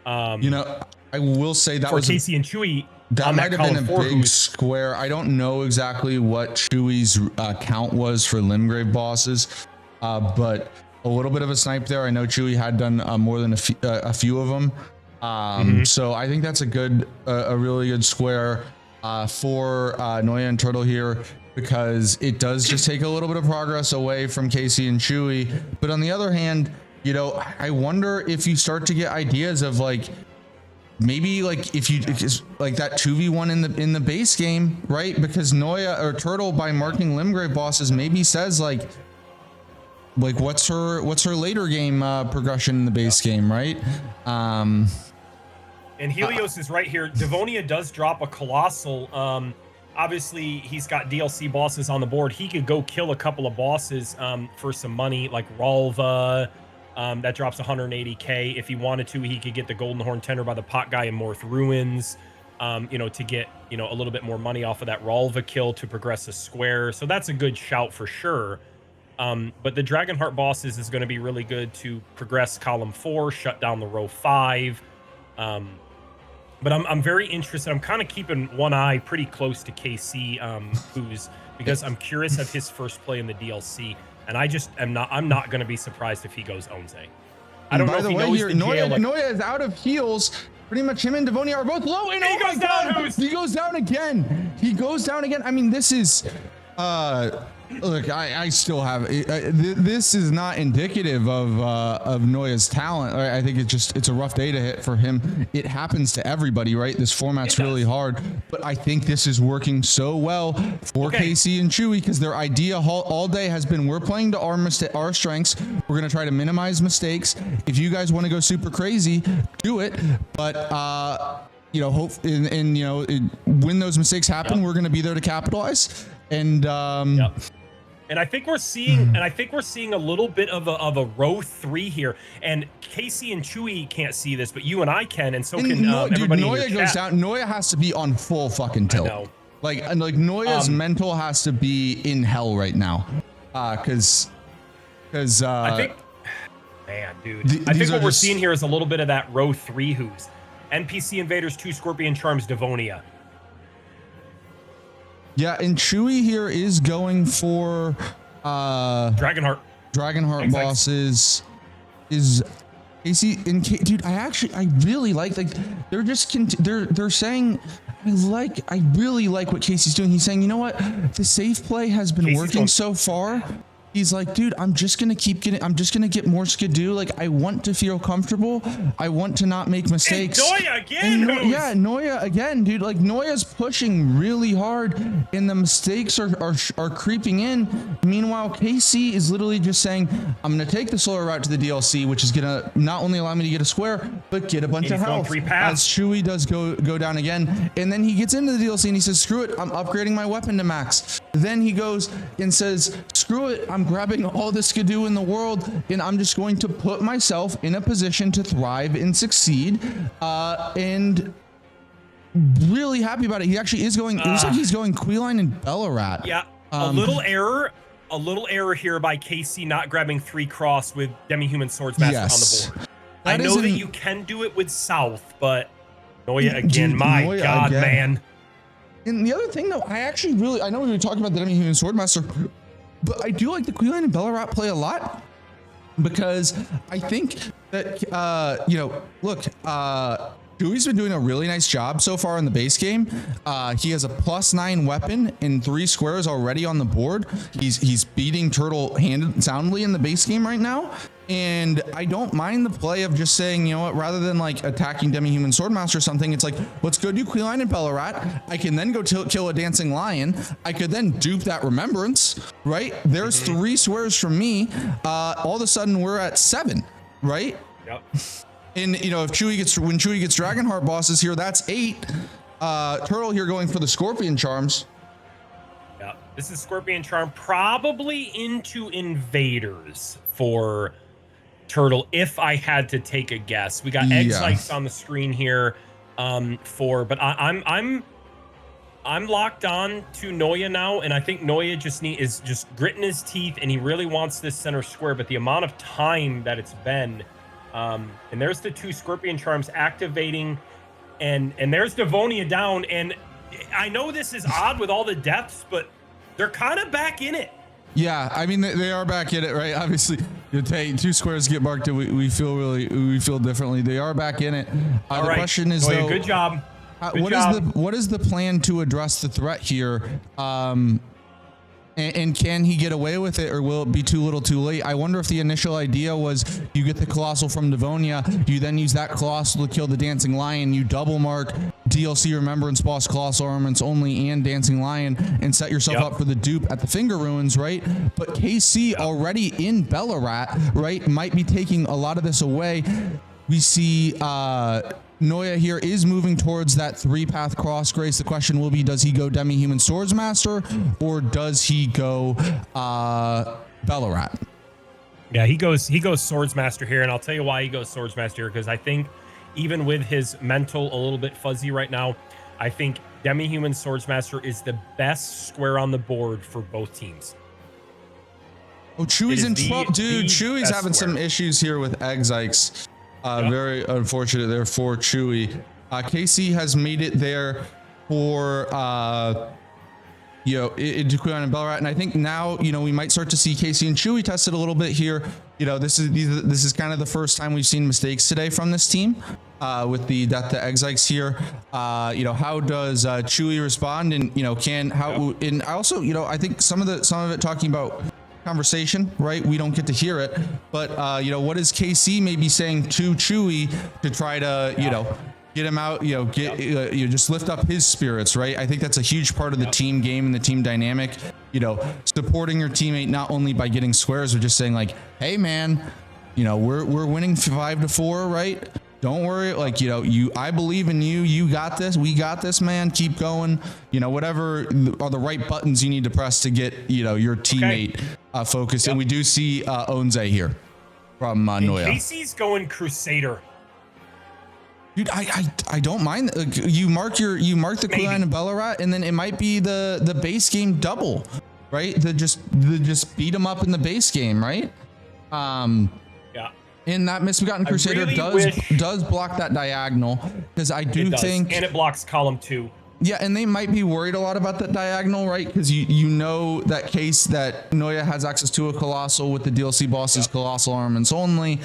you know, I will say that was Casey and Chewy. That might have been a big square. I don't know exactly what Chewy's count was for Limgrave bosses, but a little bit of a snipe there. I know Chewy had done more than a few of them. So I think that's a really good square for Noya and Turtle here, because it does just take a little bit of progress away from KC and Chewy. But on the other hand, you know, I wonder if you start to get ideas of like, maybe like if you like that 2v1 in the base game, right? Because Noya or Turtle, by marking Limgrave bosses, maybe says like what's her later game progression in the base game, right? And Helios is right here. Devonia does drop a Colossal. Obviously, he's got DLC bosses on the board. He could go kill a couple of bosses for some money, like Ralva. That drops 180k. If he wanted to, he could get the Golden Horn Tender by the Pot Guy in Morth Ruins, you know, to get, you know, a little bit more money off of that Ralva kill to progress a square. So that's a good shout for sure. But the Dragonheart bosses is going to be really good to progress column 4, shut down the row 5. But I'm very interested. I'm kind of keeping one eye pretty close to KC, because I'm curious of his first play in the DLC. And I just am not. I'm not going to be surprised if he goes Onze. I don't know if he knows the jail. Noya is out of heals. Pretty much him and Devonia are both low. And he goes down. He goes down again. He goes down again. I mean, this is. Look, I still have. This is not indicative of Noya's talent. I think it's a rough day to hit for him. It happens to everybody, right? This format's really hard, but I think this is working so well for KC and Chewy, because their idea all day has been, we're playing to our strengths. We're gonna try to minimize mistakes. If you guys want to go super crazy, do it. But you know, hope and you know, when those mistakes happen, we're gonna be there to capitalize. And And I think we're seeing, a little bit of a row 3 here. And Casey and Chewy can't see this, but you and I can, and so can everybody. Dude, Noya goes down. Noya has to be on full fucking tilt. I know. Like Noya's mental has to be in hell right now, because I think, man, dude, I think what we're seeing here is a little bit of that row 3 who's NPC Invaders, 2 Scorpion Charms, Devonia. Yeah, and Chewy here is going for Dragonheart bosses. Is Casey and dude? I really like they're just they're saying I really like what Casey's doing. He's saying, you know what, the safe play has been working so far. He's like, dude, I'm just gonna get more skidoo. Like, I want to feel comfortable. I want to not make mistakes. And Noya again. Noya again, dude. Like, Noya's pushing really hard, and the mistakes are creeping in. Meanwhile, KC is literally just saying, I'm gonna take the slower route to the DLC, which is gonna not only allow me to get a square, but get a bunch of health. As Chewy does go down again, and then he gets into the DLC and he says, screw it, I'm upgrading my weapon to max. Then he goes and says, screw it, I'm grabbing all the skidoo in the world, and I'm just going to put myself in a position to thrive and succeed. And really happy about it. He actually is going. It looks like he's going Queeline and Bellarat. Yeah, a little error here by KC not grabbing 3 cross with Demi-Human Swordsmaster on the board. I know that you can do it with South, but Noya again. My God, man. And the other thing, though, I know we were talking about the Demi-Human Swordmaster, but I do like the Queeline and Bellarat play a lot, because I think that, you know, look, Chewy's been doing a really nice job so far in the base game. He has a +9 weapon in 3 squares already on the board. He's beating Turtle soundly in the base game right now. And I don't mind the play of just saying, you know what, rather than like attacking Demi-Human Swordmaster or something, it's like, let's go do Queeline and Bellarat. I can then go kill a Dancing Lion. I could then dupe that Remembrance, right? There's 3 squares from me. All of a sudden we're at 7, right? Yep. And you know, when Chewy gets Dragonheart bosses here, that's 8. Turtle here going for the Scorpion Charms. Yeah, this is Scorpion Charm, probably into Invaders for Turtle, if I had to take a guess. We got Egg Sykes on the screen here, but I'm locked on to Noya now, and I think Noya is just gritting his teeth, and he really wants this center square. But the amount of time that it's been, and there's the 2 Scorpion Charms activating, and there's Devonia down. And I know this is odd with all the deaths, but they're kind of back in it. Yeah, I mean they are back in it, right? Obviously, you take 2 squares get marked, and we feel differently. They are back in it. All the right. question is though, good job. What is the plan to address the threat here? And can he get away with it, or will it be too little too late? I wonder if the initial idea was you get the Colossal from Devonia, you then use that Colossal to kill the Dancing Lion, you double mark DLC Remembrance Boss, Colossal Armaments Only, and Dancing Lion, and set yourself up for the dupe at the Finger Ruins, right? But KC already in Bellarat, right, might be taking a lot of this away. We see Noya here is moving towards that 3-path cross grace. The question will be, does he go Demi-Human Swordsmaster, or does he go Bellarat? Yeah, he goes Swordsmaster here, and I'll tell you why he goes Swordsmaster here, because I think even with his mental a little bit fuzzy right now, I think Demi-Human Swordsmaster is the best square on the board for both teams. Oh, Chewy's in trouble. Dude, Chewy's having some issues here with Exikes. Very unfortunate there for Chewy. KC has made it there for into Quilon and Bellarat, and I think now we might start to see KC and Chewy tested a little bit here. This is kind of the first time we've seen mistakes today from this team with the death to Exikes here. How does Chewy respond, and and also I think some of it talking about conversation, right? We don't get to hear it, but what is KC maybe saying to Chewy to try to get him out, just lift up his spirits, right? I think that's a huge part of the team game and the team dynamic, supporting your teammate not only by getting squares, but just saying like, hey man, we're winning 5-4, right? Don't worry, I believe in you. You got this. We got this, man. Keep going. Whatever are the right buttons you need to press to get, your teammate focused. And we do see Onze here from Noya. Casey's going Crusader. Dude, I don't mind. You mark the Quilon and Bellarat, and then it might be the base game double, right? The just beat them up in the base game, right? And that Misbegotten Crusader does block that diagonal, because I do think, and it blocks column 2. Yeah, and they might be worried a lot about that diagonal, right? Because you know that case that Noya has access to a Colossal with the DLC bosses, Colossal Armaments Only.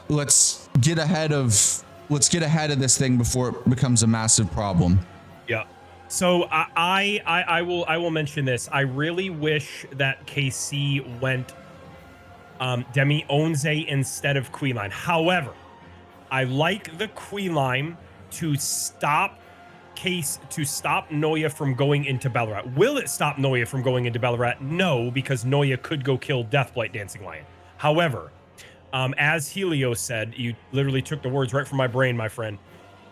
Let's get ahead of this thing before it becomes a massive problem. Yeah. So I will mention this. I really wish that KC went Demi Onze instead of Quilon. However, I like the Quilon to stop Noya from going into Bellarat. Will it stop Noya from going into Bellarat? No, because Noya could go kill Deathblight Dancing Lion. However, as Helio said, you literally took the words right from my brain, my friend.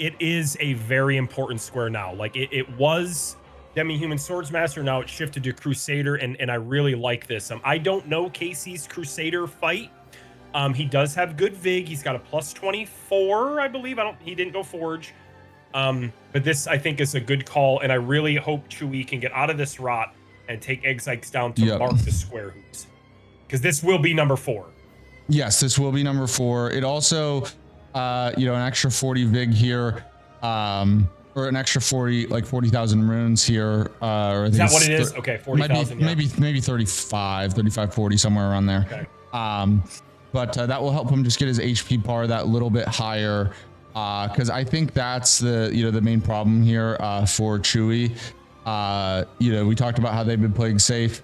It is a very important square now. Like it was Demi-Human Swordsmaster, now it's shifted to Crusader, and I really like this. I don't know Casey's Crusader fight. He does have good Vig. He's got a plus 24, I believe. He didn't go Forge. But this, I think, is a good call, and I really hope Chewy can get out of this rot and take Exikes down to mark the square hoops. Because this will be number 4. Yes, this will be number 4. It also, an extra 40 Vig here. Or an extra 40,000 runes here. Is that what it is? Okay, 40,000. Maybe 35, 40, somewhere around there. Okay. But that will help him just get his HP bar that little bit higher. Because I think that's the main problem here for Chewy. We talked about how they've been playing safe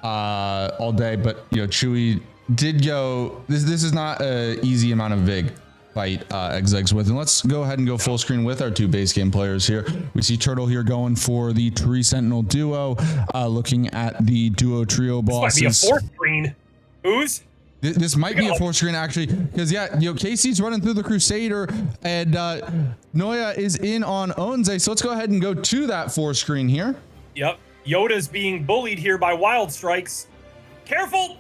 all day, but Chewy did go. This is not an easy amount of Vig fight Exikes with. And let's go ahead and go full screen with our 2 base game players here. We see Turtle here going for the Tree Sentinel duo, looking at the duo trio bosses. This might be a 4th screen. Who's? This might be a 4th screen actually, because Casey's running through the Crusader, and Noya is in on Onze. So let's go ahead and go to that 4th screen here. Yep. Yoda's being bullied here by Wild Strikes. Careful!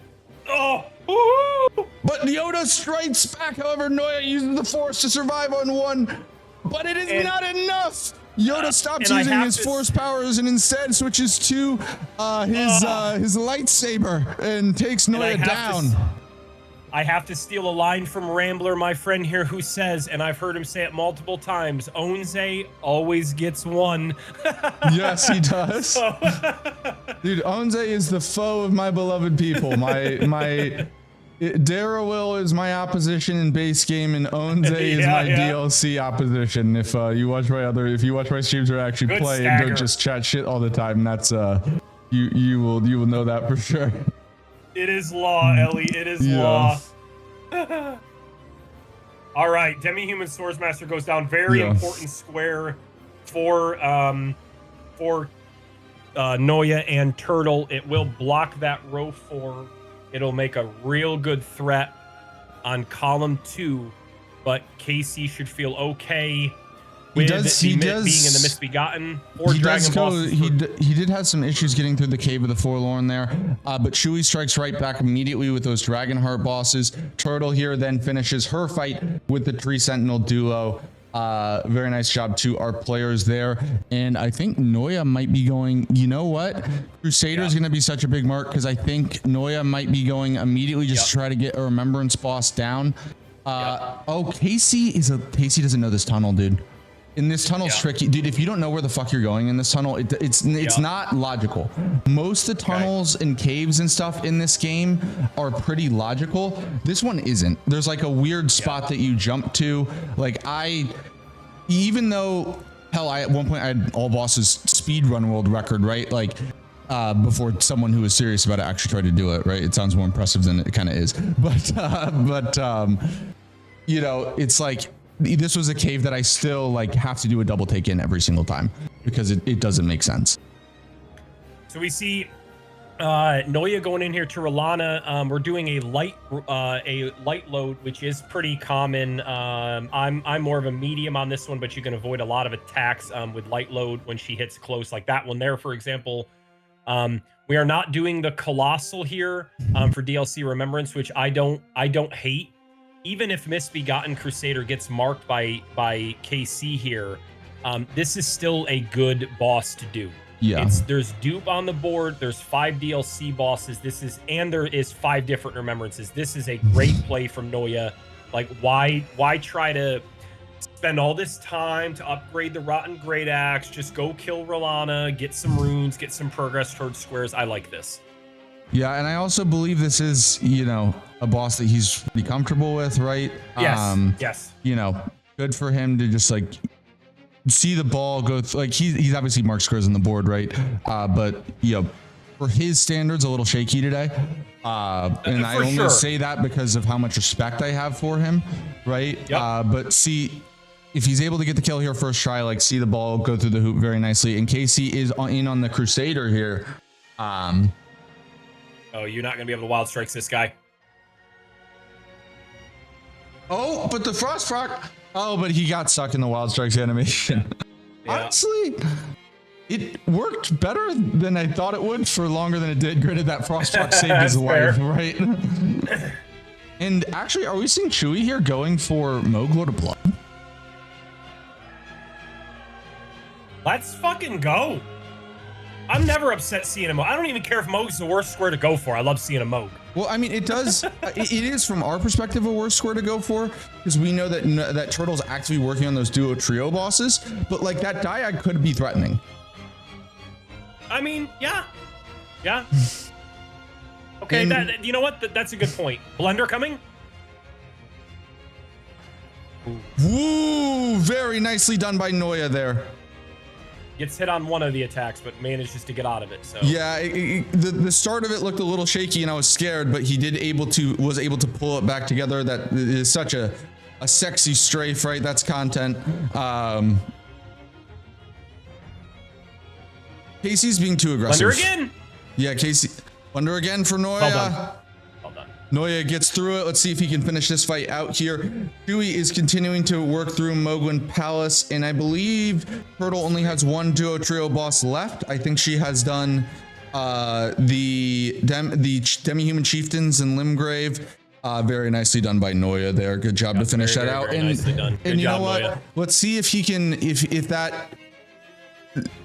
Oh! Woo-hoo! But Yoda strikes back. However, Noya uses the Force to survive on 1, but it is not enough. Yoda stops using his Force powers and instead switches to his lightsaber and takes Noya down. I have to steal a line from Rambler, my friend here, who says, and I've heard him say it multiple times, Onze always gets one. Yes, he does. So Dude, Onze is the foe of my beloved people. Darrowil is my opposition in base game, and Onze is my DLC opposition. If you watch my streams or actually Good play stagger. and don't just chat shit all the time, that's you will know that for sure. it is law, Ellie. It is law. All right, Demi-Human Swordsmaster goes down. Very important square for Noya and Turtle. It will block that row 4. It'll make a real good threat on column 2, but KC should feel okay with being in the Misbegotten. He did have some issues getting through the Cave of the Forlorn there, but Chewy strikes right back immediately with those Dragonheart bosses. Turtle here then finishes her fight with the Tree Sentinel duo. Very nice job to our players there, and I think Noya might be going, you know what, Crusader is going to be such a big mark, because I think Noya might be going immediately just to try to get a Remembrance boss down. Oh, Casey doesn't know this tunnel, dude. And this tunnel's tricky, dude. If you don't know where the fuck you're going in this tunnel, it's not logical. Most of the tunnels and caves and stuff in this game are pretty logical. This one isn't. There's like a weird spot that you jump to. Like even though hell, at one point I had all bosses speed run world record, right? Like before someone who was serious about it actually tried to do it, right? It sounds more impressive than it kind of is, but you know, it's like, this was a cave that I still like have to do a double take in every single time because it doesn't make sense. So we see Noya going in here to Rolana. We're doing a light load, which is pretty common. I'm more of a medium on this one, but you can avoid a lot of attacks with light load when she hits close, like that one there, for example. We are not doing the Colossal here for DLC Remembrance, which I don't hate. Even if Misbegotten Crusader gets marked by KC here, this is still a good boss to do. Yeah. There's dupe on the board. There's 5 DLC bosses. And there is 5 different remembrances. This is a great play from Noya. Like, why try to spend all this time to upgrade the Rotten Great Axe? Just go kill Rolana, get some runes, get some progress towards squares. I like this. Yeah, and I also believe this is, you know, a boss that he's pretty comfortable with, right? Yes. Yes. You know, good for him to just like see the ball go like he's obviously marked squares on the board, right? But you know, for his standards, a little shaky today. And I only say that because of how much respect I have for him, right? Yep. But see, if he's able to get the kill here first try, like see the ball go through the hoop very nicely, and Casey is in on the Crusader here. Oh, you're not going to be able to wild strikes this guy. Oh, but the Frost Proc. Oh, but he got stuck in the wild strikes animation. Yeah. Honestly, it worked better than I thought it would for longer than it did. Granted, that Frost Proc saved his life, right? And actually, are we seeing Chewy here going for Moglor to Blood? Let's fucking go. I'm never upset seeing a Moog. I don't even care if Moog's the worst square to go for. I love seeing a Moog. Well, I mean, it does. It is from our perspective a worse square to go for because we know that Turtle's actively working on those duo trio bosses. But like that Diag could be threatening. I mean, yeah. Okay, you know what? That's a good point. Blender coming. Woo! Very nicely done by Noya there. Gets hit on one of the attacks, but manages to get out of it. So yeah, the start of it looked a little shaky, and I was scared, but he was able to pull it back together. That is such a sexy strafe, right? That's content. Casey's being too aggressive. Wonder again. Yeah, Casey. Wonder again for Noya. Well done. Noya gets through it. Let's see if he can finish this fight out here. Chewy is continuing to work through Mogwin Palace, and I believe Turtle only has one duo trio boss left. I think she has done the Demi-Human Chieftains and Limgrave. Very nicely done by Noya there. Good job to finish that out. Very nicely done. And you know what? Noya. Let's see if he can, if that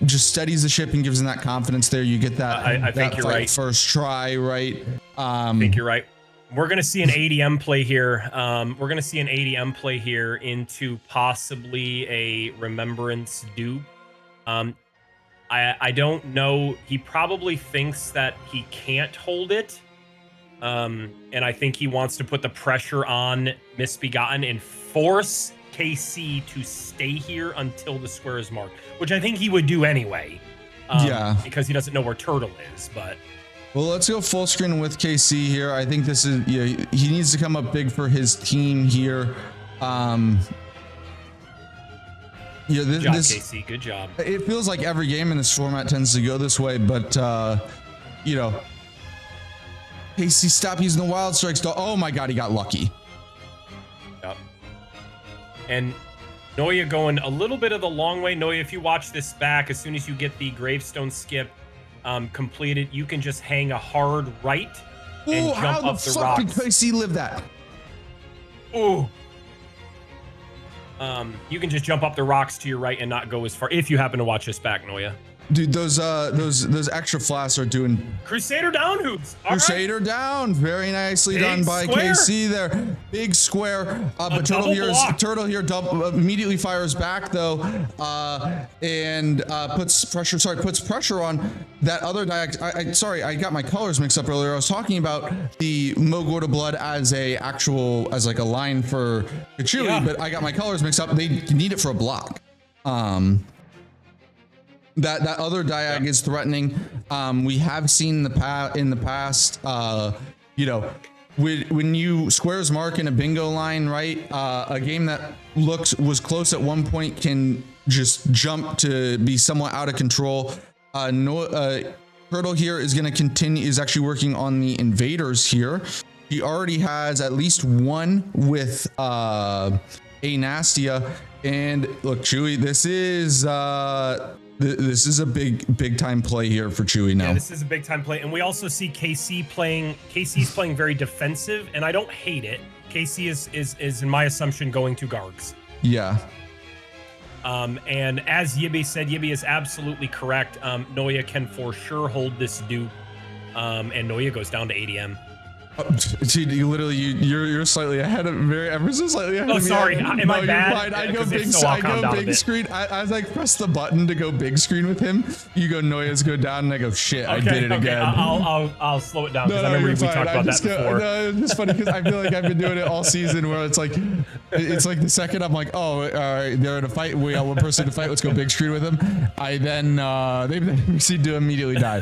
just steadies the ship and gives him that confidence there. You get that. I think you're right. First try, right? I think you're right. We're going to see an ADM play here. We're going to see an ADM play here into possibly a Remembrance dupe. I don't know. He probably thinks that he can't hold it. And I think he wants to put the pressure on Misbegotten and force KC to stay here until the square is marked, which I think he would do anyway. Because he doesn't know where Turtle is, but... Well, let's go full screen with KC here. I think this is, he needs to come up big for his team here. Good job, KC. Good job. It feels like every game in this format tends to go this way, but KC, stop using the wild strikes. Oh my God, he got lucky. Yep. And Noya going a little bit of the long way. Noya, if you watch this back, as soon as you get the gravestone skip completed, you can just hang a hard right and jump up the rocks. How the fuck did KC live that? Ooh. You can just jump up the rocks to your right and not go as far if you happen to watch this back, Noya. Dude, those extra flasks are doing Crusader down hoops. Crusader down, very nicely done by KC there. Big square, but Turtle here immediately fires back though, and puts pressure on that other diag. Sorry, I got my colors mixed up earlier. I was talking about the Mogor to Blood as like a line for KChewy, but I got my colors mixed up. They need it for a block. That other diag is threatening. We have seen in the past, when you squares mark in a bingo line, right? A game that was close at one point can just jump to be somewhat out of control. Turtle here is going to continue, is actually working on the invaders here. He already has at least one with a Nastia. And look, Chewy, this is a big time play here for Chewy now. Yeah, this is a big time play, and we also see KC playing. KC's playing very defensive, and I don't hate it. KC is in my assumption going to Gargs. Yeah. And as Yibby said, Yibby is absolutely correct. Noya can for sure hold this dupe, and Noya goes down to ADM. Dude, you're slightly ahead of ever so slightly ahead of me. Oh, sorry. Am I bad? I go big screen. I was like, press the button to go big screen with him. You go Noya's go down, and I go, shit, I did it again. I'll slow it down because I remember we talked about that before. No, it's just funny because I feel like I've been doing it all season where it's like the second I'm like, oh, all right, they're in a fight. We got one person to fight. Let's go big screen with him. I then they proceed to immediately die.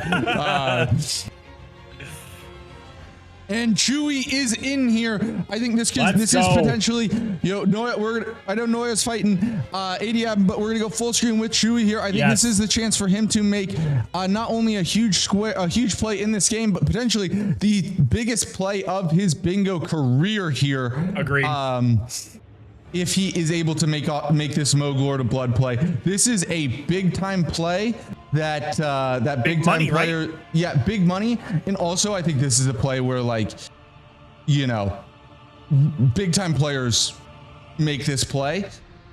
And Chewy is in here. I think this is potentially, Noya. I know Noya's fighting ADM, but we're gonna go full screen with Chewy here. I think this is the chance for him to make not only a huge play in this game, but potentially the biggest play of his bingo career here. Agreed. If he is able to make this Mogor to Blood play, this is a big time play. That big time money, player, right? Yeah, big money. And also I think this is a play where big time players make this play,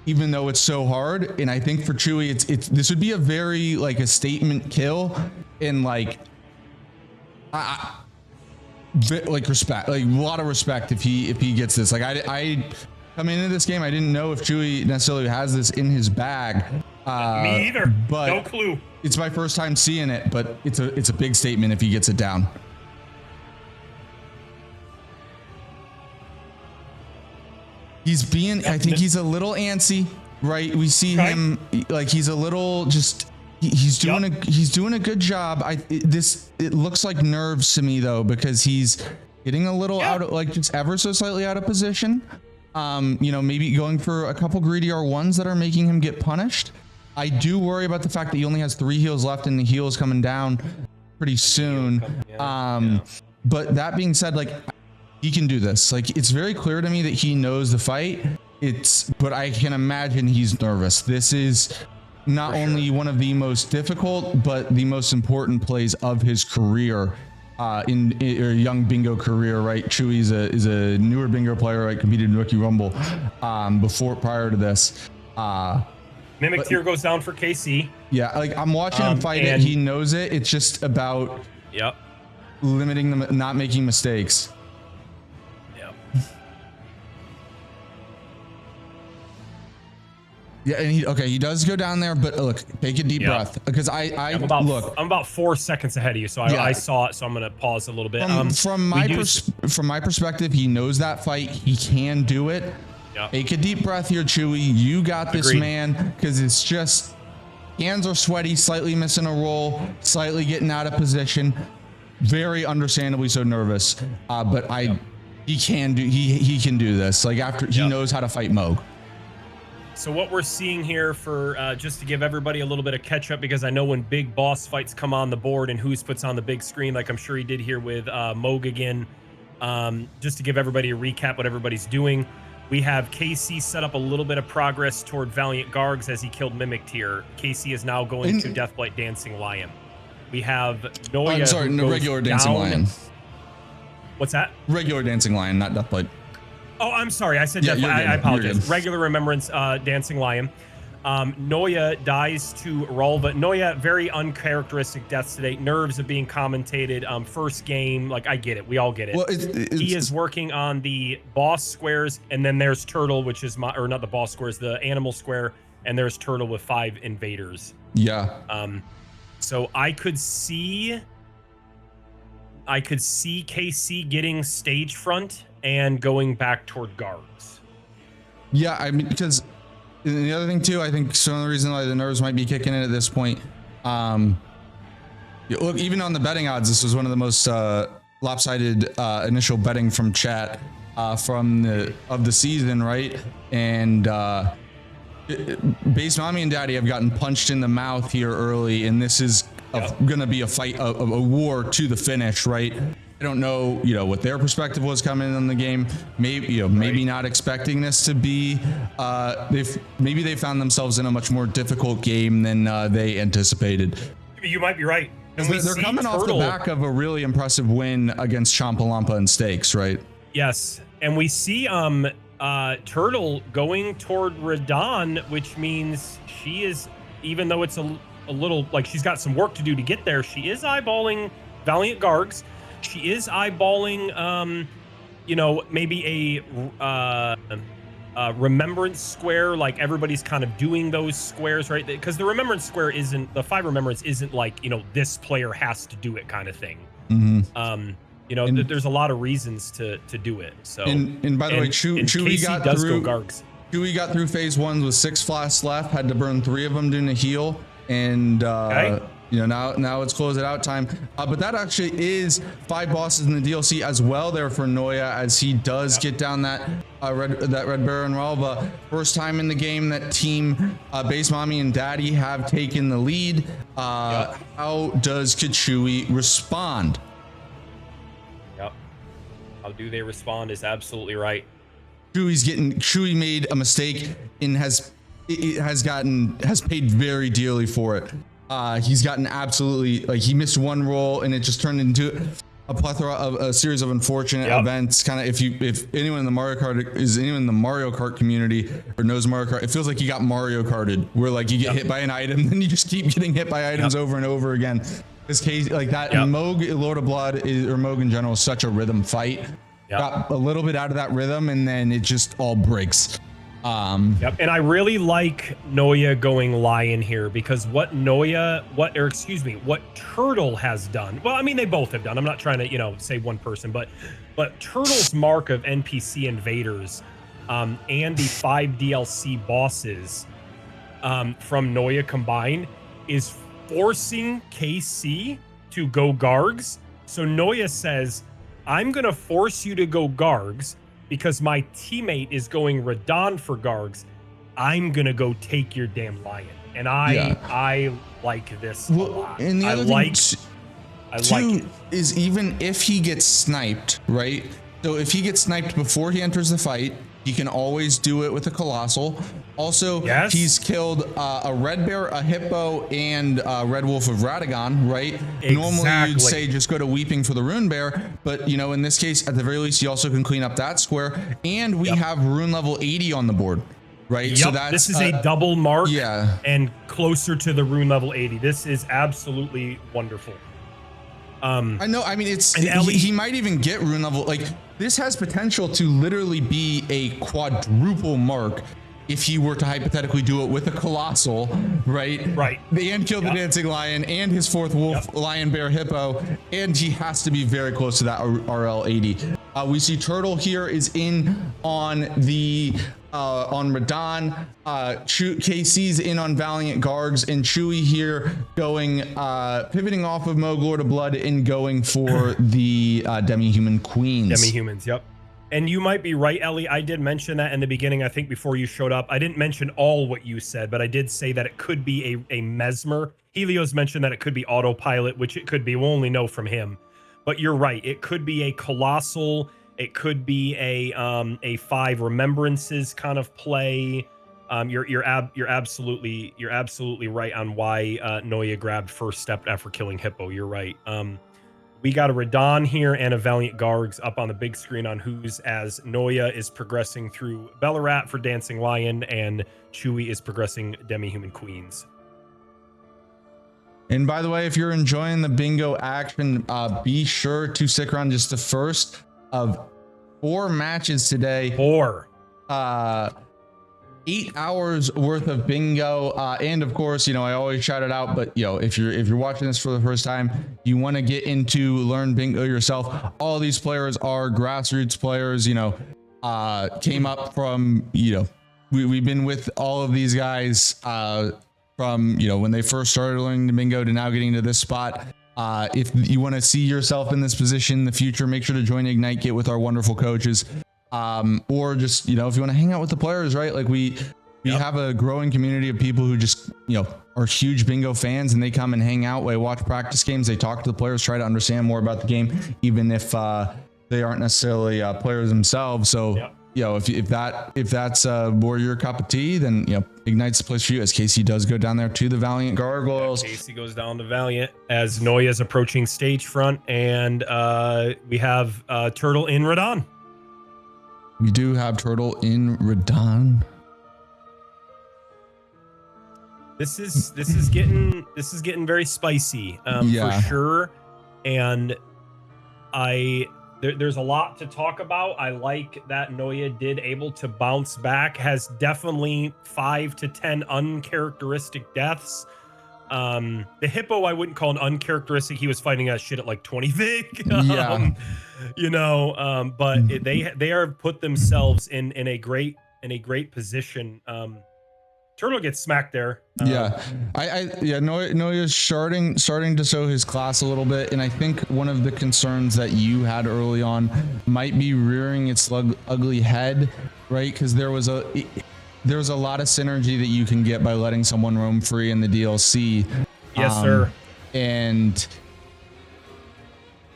even though it's so hard. And I think for Chewy, this would be a very a statement kill and respect, a lot of respect if he gets this. I coming into this game, I didn't know if Chewy necessarily has this in his bag. Me either. But no clue. It's my first time seeing it, but it's a big statement if he gets it down. I think he's a little antsy, right? We see him he's a little he's doing a good job. It looks like nerves to me though, because he's getting a little out of just ever so slightly out of position. Maybe going for a couple greedy R1s that are making him get punished. I do worry about the fact that he only has 3 heals left and the heal is coming down pretty soon. But that being said, he can do this. It's very clear to me that he knows the fight. But I can imagine he's nervous. This is not only one of the most difficult, but the most important plays of his career. In a young bingo career, right? Chewy is a newer bingo player, right? Competed in Rookie Rumble prior to this. Mimic Tier goes down for KC. Yeah, I'm watching him fight it. He knows it. It's just about limiting them, not making mistakes. Yeah, and he does go down there, but look, take a deep breath because I'm about 4 seconds ahead of you, so I saw it, so I'm gonna pause a little bit. From my perspective, he knows that fight. He can do it. Take a deep breath here, Chewy. You got this, man, because it's just hands are sweaty, slightly missing a roll, slightly getting out of position. Very understandably so nervous, but he can do this. Like after he knows how to fight Moog. So what we're seeing here for just to give everybody a little bit of catch up, because I know when big boss fights come on the board and who's puts on the big screen, like I'm sure he did here with Moog again. Just to give everybody a recap what everybody's doing. We have KC set up a little bit of progress toward Valiant Gargs as he killed Mimic Tier. KC is now going to Deathblight Dancing Lion. We have Noya. I'm sorry, no, regular Dancing Lion. What's that? Regular Dancing Lion, not Deathblight. Oh, I'm sorry. I said Deathblight. I apologize. Regular Remembrance Dancing Lion. Noya dies to Ralva. Noya, very uncharacteristic deaths today. Nerves of being commentated. First game, like I get it. We all get it. Well, he is working on the boss squares, and then there's Turtle, which is or not the boss squares, the animal square, and there's Turtle with 5 invaders. Yeah. So I could see KC getting stage front and going back toward Gargs. Yeah, I mean, because the other thing too, I think some of the reason why the nerves might be kicking in at this point, look, even on the betting odds, this was one of the most lopsided initial betting from chat of the season, right? And Base Mommy and Daddy have gotten punched in the mouth here early, and this is gonna be a fight, a war to the finish, right? I don't know, what their perspective was coming in the game. Maybe, maybe not expecting this to be. Maybe they found themselves in a much more difficult game than they anticipated. You might be right. And they're coming off the back of a really impressive win against Chompalampa and Stakes, right? Yes, and we see Turtle going toward Radon, which means she is, even though it's a little like she's got some work to do to get there, she is eyeballing Valiant Gargs. She is eyeballing, maybe a remembrance square. Like everybody's kind of doing those squares, right? Because the remembrance square isn't, the 5 remembrance isn't like, this player has to do it kind of thing. Mm-hmm. There's a lot of reasons to do it. So and by the way, Chewy got through phase 1 with 6 flasks left. Had to burn 3 of them doing a heal, and now it's close it out time. But that actually is 5 bosses in the DLC as well there for Noya, as he does get down that Red Baron Ralva. First time in the game that team Base Mommy and Daddy have taken the lead. How does KChewy respond? Yep. How do they respond is absolutely right. Chewy made a mistake and has paid very dearly for it. He's gotten absolutely, like, he missed 1 roll and it just turned into a plethora of a series of unfortunate events. Kind of, if anyone in the Mario Kart community or knows Mario Kart, it feels like you got Mario Karted, where like you get hit by an item, then you just keep getting hit by items over and over again. This case like that, Moog, Lord of Blood, or Moog in general, is such a rhythm fight. Got a little bit out of that rhythm and then it just all breaks. And I really like Noya going Lion here, because what Turtle has done, well, I mean, they both have done, I'm not trying to say one person, but Turtle's mark of NPC invaders and the 5 DLC bosses from Noya combined is forcing KC to go Gargs. So Noya says, I'm gonna force you to go Gargs because my teammate is going Radon for Gargs. I'm gonna go take your damn Lion. And I like this a lot. And the other thing too is, even if he gets sniped, right? So if he gets sniped before he enters the fight, he can always do it with a Colossal. Also, he's killed a Red Bear, a Hippo, and a Red Wolf of Radagon, right? Exactly. Normally you'd say just go to Weeping for the Rune Bear, but in this case, at the very least, you also can clean up that square. And we have Rune level 80 on the board, right? Yep. So this is a double mark and closer to the Rune level 80. This is absolutely wonderful. I know. I mean, he might even get Rune level. Like, this has potential to literally be a quadruple mark if he were to hypothetically do it with a colossal, right? Right. And kill the dancing lion and his fourth wolf, lion, bear, hippo, and he has to be very close to that RL 80. We see Turtle here is in on the on Radon. KC's in on Valiant Gargs, and Chewy here going pivoting off of Moglor to Blood and going for the demi-human queens. Demi-humans, yep. And you might be right, Ellie. I did mention that in the beginning, I think before you showed up. I didn't mention all what you said, but I did say that it could be a Mesmer. Helios mentioned that it could be autopilot, which it could be. We'll only know from him. But you're right. It could be a Colossal. It could be a 5 Remembrances kind of play. You're absolutely right on why Noya grabbed first step after killing Hippo. You're right. We got a Radon here and a Valiant Gargs up on the big screen on who's, as Noya is progressing through Bellarat for Dancing Lion and Chewy is progressing Demi-Human Queens. And by the way, if you're enjoying the bingo action, be sure to stick around. Just the first of 4 matches today. 4. 8 hours worth of bingo, and of course, you know, I always shout it out, but you know, if you're watching this for the first time, you want to get into learn bingo yourself. All these players are grassroots players, you know, came up from, you know, we've been with all of these guys from, you know, when they first started learning the bingo to now getting to this spot. If you want to see yourself in this position in the future, make sure to join Ignite, get with our wonderful coaches. Or just, you know, if you want to hang out with the players, right? Like we have a growing community of people who just, you know, are huge bingo fans, and they come and hang out. They watch practice games. They talk to the players, try to understand more about the game, even if they aren't necessarily players themselves. So, you know, if that's more your cup of tea, then, you know, Ignite's the place for you, as KC does go down there to the Valiant Gargoyles. KC goes down to Valiant as Noya's approaching stage front, and we have Turtle in Radon. We do have Turtle in Radon. This is getting very spicy, for sure. And there's a lot to talk about. I like that Noya did able to bounce back. Has definitely 5 to 10 uncharacteristic deaths. The Hippo I wouldn't call an uncharacteristic. He was fighting that shit at like 20 vig. You know, but they are put themselves in a great position. Turtle gets smacked there. Noya's starting to show his class a little bit, and I think one of the concerns that you had early on might be rearing its ugly head, right? Because there was a lot of synergy that you can get by letting someone roam free in the DLC. Yes, sir. And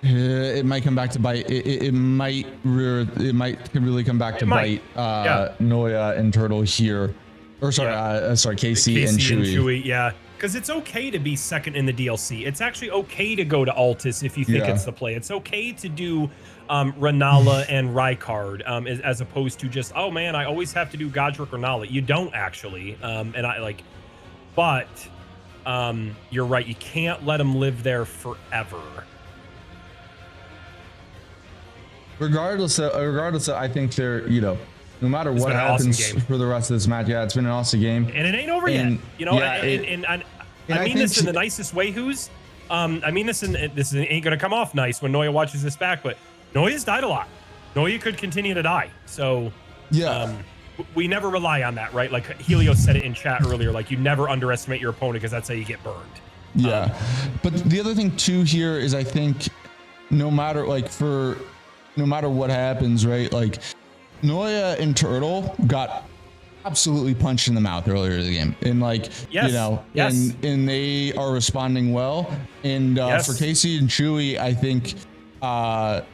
it might come back to bite. It might really come back to bite Noya and Turtle here. Or sorry, KC and Chewy. Yeah, because it's okay to be second in the DLC. It's actually okay to go to Altus if you think it's the play. It's okay to do Renala and Rykard as opposed to just, oh man, I always have to do Godric or Nala. You don't actually. But you're right. You can't let them live there forever. Regardless of, I think they're, you know, no matter what happens for the rest of this match, it's been an awesome game, and it ain't over yet. You know, I mean this in the nicest way. I mean this ain't gonna come off nice when Noya watches this back, but Noya's died a lot. Noya could continue to die, so we never rely on that, right? Like Helios said it in chat earlier, like you never underestimate your opponent because that's how you get burned. But the other thing too here is I think no matter what happens, right? Like Noya and Turtle got absolutely punched in the mouth earlier in the game, and you know, and they are responding well. And for KC and Chewy, I think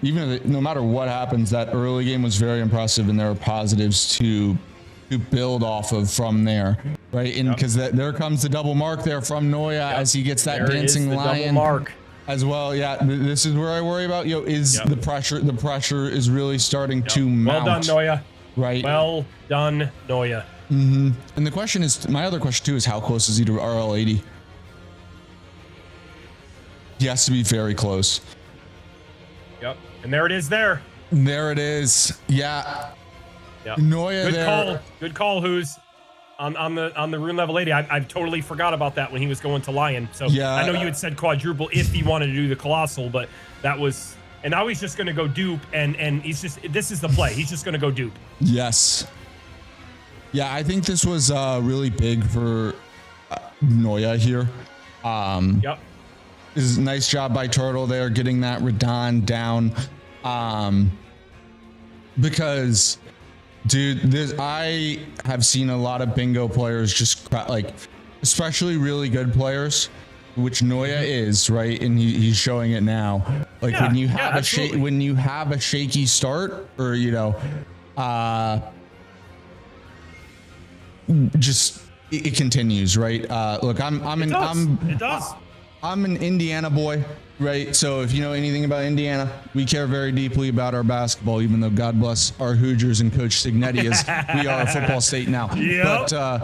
even no matter what happens, that early game was very impressive, and there are positives to build off of from there, right? And because there comes the double mark there from Noya as he gets that dancing lion mark as well. This is where I worry about, you know, is the pressure is really starting to mount. Well done, Noya. Right. Well done, Noya. And the question is, my other question too, is how close is he to RL 80? He has to be very close. Yep. And there it is there. There it is. Yeah. Yep. Noya Good there. call. Good call, Who's. on the rune level 80. I've totally forgot about that when he was going to Lion. So Yeah. I know you had said quadruple if he wanted to do the Colossal, but that was, and now he's just going to go dupe, and he's just, this is the play. He's just going to go dupe. Yes. Yeah, I think this was really big for Noya here. Yep. This is a nice job by Turtle there getting that Radon down. Because, dude, I have seen a lot of bingo players just like, especially really good players, which Noya is, right? And he's showing it now. Like when you have a shaky start, or just it continues, right? Look, I'm an Indiana boy, right? So if you know anything about Indiana, we care very deeply about our basketball, even though God bless our Hoosiers and Coach Signetti, as we are a football state now. Yep. But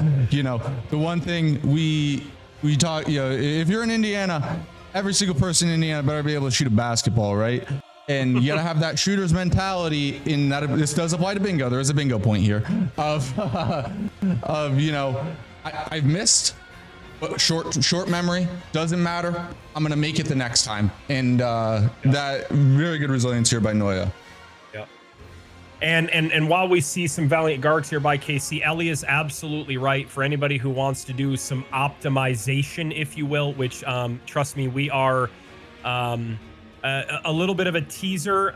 the one thing we talk, if you're in Indiana, every single person in Indiana better be able to shoot a basketball, right? And you gotta have that shooter's mentality. In that, this does apply to bingo. There is a bingo point here of I've missed. But short memory doesn't matter. I'm gonna make it the next time, and that very good resilience here by Noya. Yeah. And while we see some valiant Gargs here by KC, Ellie is absolutely right. For anybody who wants to do some optimization, if you will, which trust me, we are a little bit of a teaser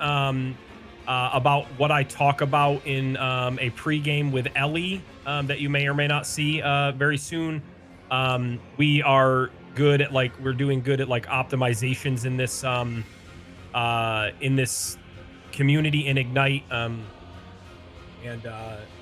about what I talk about in a pregame with Ellie that you may or may not see very soon. We are good at we're doing good at optimizations in this community in Ignite.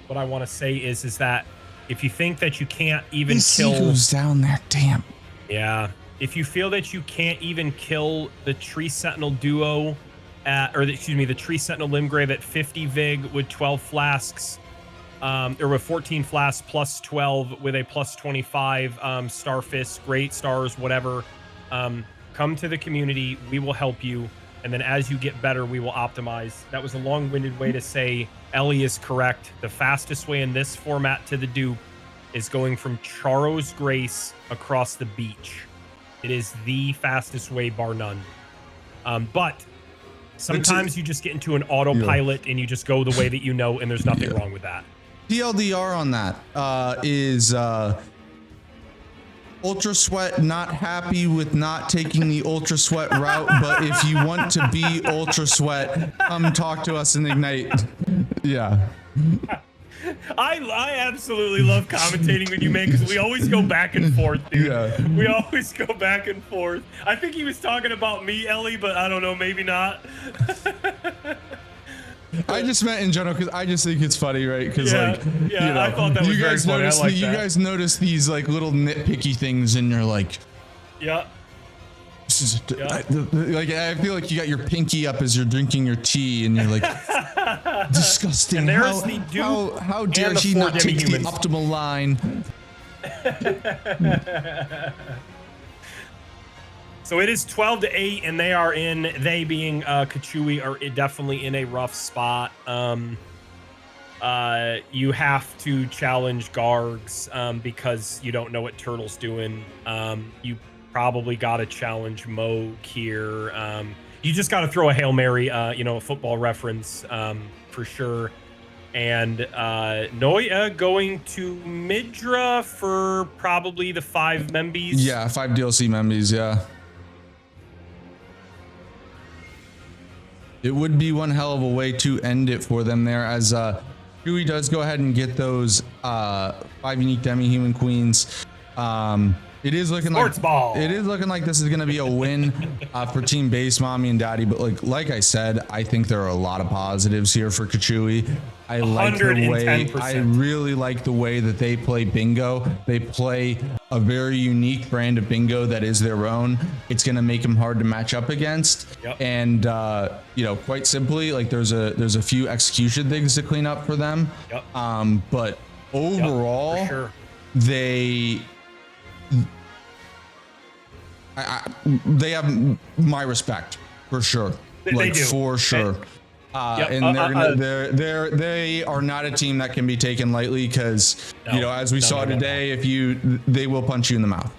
What I want to say is that if you think that you can't even kill who's down there, damn. Yeah. If you feel that you can't even kill the Tree Sentinel duo the Tree Sentinel Limgrave at 50 Vig with 12 flasks, or with 14 flasks plus 12 with a plus 25 Starfist, Great Stars, whatever. Come to the community. We will help you. And then as you get better, we will optimize. That was a long-winded way to say Ellie is correct. The fastest way in this format to the dupe is going from Charo's Grace across the beach. It is the fastest way, bar none. But sometimes you just get into an autopilot and you just go the way that you know, and there's nothing wrong with that. TLDR on that is Ultra Sweat not happy with not taking the Ultra Sweat route, but if you want to be Ultra Sweat, come talk to us in Ignite. Yeah. I absolutely love commentating with you, man, because we always go back and forth, dude. Yeah. We always go back and forth. I think he was talking about me, Ellie, but I don't know, maybe not. I just meant in general because I just think it's funny, right? Because I thought that was very funny. You guys notice these little nitpicky things, and you're like, yeah. I feel like you got your pinky up as you're drinking your tea, and you're like, disgusting. And there's the dupe. How dare she not take the optimal line? So it is 12-8, and they being KChewy are definitely in a rough spot. You have to challenge Gargs because you don't know what Turtle's doing. You probably got to challenge Mo here. You just got to throw a Hail Mary, a football reference for sure. And Noya going to Midra for probably the 5 Membies. Yeah, 5 DLC Membies, yeah. It would be one hell of a way to end it for them there, as KChewy does go ahead and get those 5 unique demi-human queens. It is looking like this is going to be a win for Team Base, Mommy and Daddy. But like I said, I think there are a lot of positives here for KChewy. I like the way. I really like the way that they play bingo. They play a very unique brand of bingo that is their own. It's going to make them hard to match up against. Yep. And quite simply, there's a few execution things to clean up for them. Yep. But overall, for sure. They have my respect for sure. They do. For sure. Yep. And they are not a team that can be taken lightly because as we saw today, they will punch you in the mouth.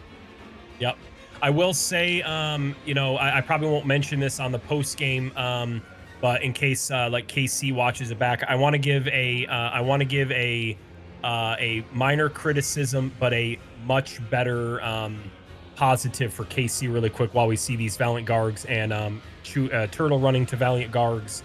Yep. I will say, I probably won't mention this on the post game, but in case like KC watches it back, I want to give a minor criticism, but a much better positive for KC really quick while we see these Valiant Gargs and Turtle running to Valiant Gargs.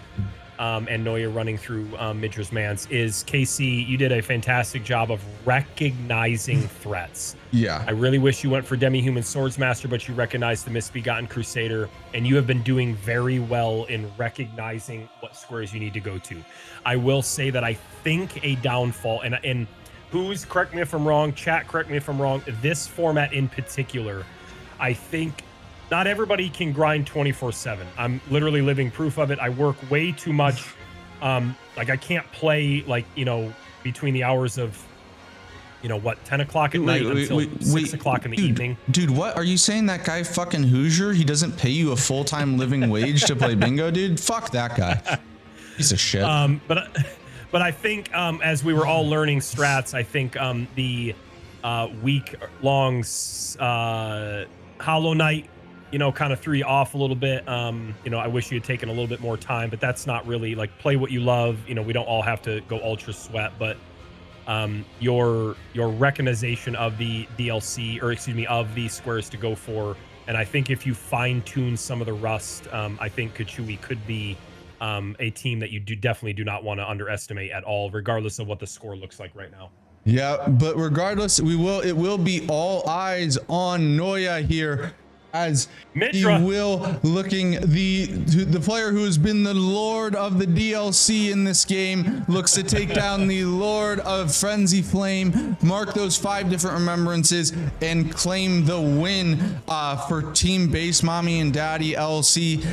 And Noya running through Midra's Mans is KC. You did a fantastic job of recognizing threats. Yeah. I really wish you went for Demi-Human Swordsmaster, but you recognized the Misbegotten Crusader, and you have been doing very well in recognizing what squares you need to go to. I will say that I think a downfall, and who's, correct me if I'm wrong, chat, correct me if I'm wrong, this format in particular, I think not everybody can grind 24/7. I'm literally living proof of it. I work way too much. Like I can't play between the hours of 10 o'clock at night until 6 o'clock in the evening. Dude, what are you saying? That guy fucking Hoosier? He doesn't pay you a full-time living wage to play bingo, dude? Fuck that guy. Piece of shit. But I think as we were all learning strats, I think the week-long Hollow Knight kind of threw you off a little bit. I wish you had taken a little bit more time, but that's not really like play what you love. We don't all have to go ultra sweat, but your recognition of the DLC, or excuse me, of the squares to go for. And I think if you fine tune some of the rust, I think KChewy could be a team that you definitely do not want to underestimate at all, regardless of what the score looks like right now. Yeah, but regardless, it will be all eyes on Noya here, as Mitra. he will looking the player who has been the lord of the DLC in this game looks to take down the lord of Frenzy Flame, mark those 5 different remembrances, and claim the win for Team Base Mommy and Daddy LC.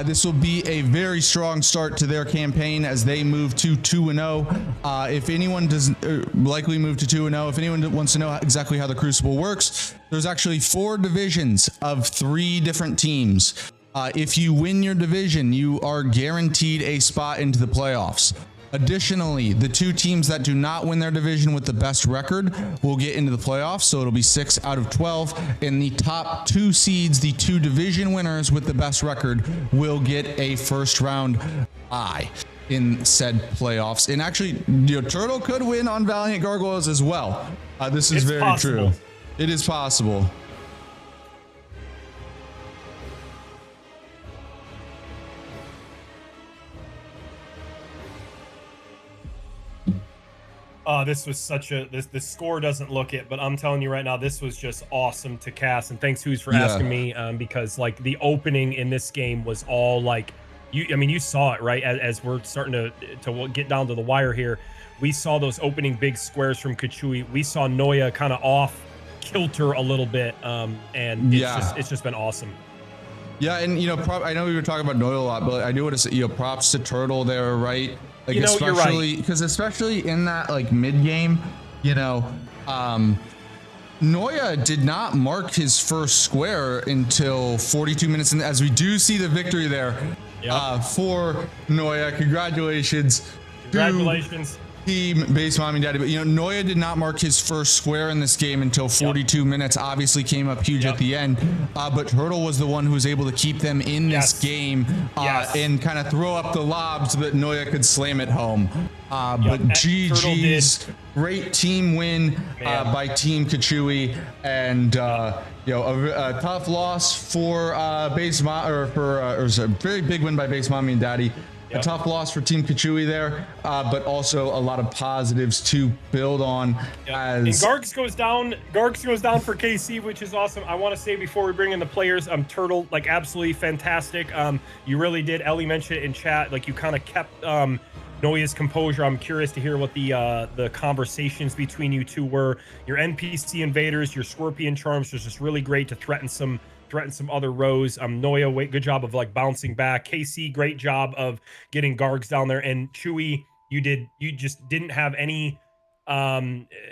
This will be a very strong start to their campaign as they move to 2-0. If anyone does likely move to 2-0, if anyone wants to know exactly how the Crucible works, there's actually 4 divisions of 3 different teams. If you win your division, you are guaranteed a spot into the playoffs. Additionally, the 2 teams that do not win their division with the best record will get into the playoffs, so it'll be 6 out of 12, and the top 2 seeds, the 2 division winners with the best record, will get a first round bye in said playoffs. And actually, Turtle could win on Valiant Gargoyles as well. This is very possible. True. It is possible. This was such a the score doesn't look it, but I'm telling you right now, this was just awesome to cast. And thanks, Who's, for asking me, because like the opening in this game was all like you saw it, right? As we're starting to get down to the wire here, we saw those opening big squares from KChewy. We saw Noya kind of off kilter a little bit, and it's just been awesome. Yeah, and I know we were talking about Noya a lot, but I do want to say props to Turtle there, right? Like especially because especially in that like mid game, Noya did not mark his first square until 42 minutes, and as we do see the victory there for Noya. Congratulations. Team Base Mommy and Daddy. But Noya did not mark his first square in this game until 42 minutes. Obviously came up huge at the end, but Turtle was the one who was able to keep them in this game and kind of throw up the lobs so that Noya could slam it home. But GG's, great team win by Team KChewy, and a tough loss for Base Mom, or it was a very big win by Base Mommy and Daddy. A tough loss for Team KChewy there, but also a lot of positives to build on. And Gargs goes down for KC, which is awesome. I want to say before we bring in the players, Turtle, like absolutely fantastic. You really did. Ellie mentioned it in chat, like you kind of kept Noya's composure. I'm curious to hear what the conversations between you two were. Your NPC invaders, your Scorpion charms was just really great to threaten some other rows. Noya, good job of like bouncing back. KC, great job of getting Gargs down there. And Chewy, you just didn't have any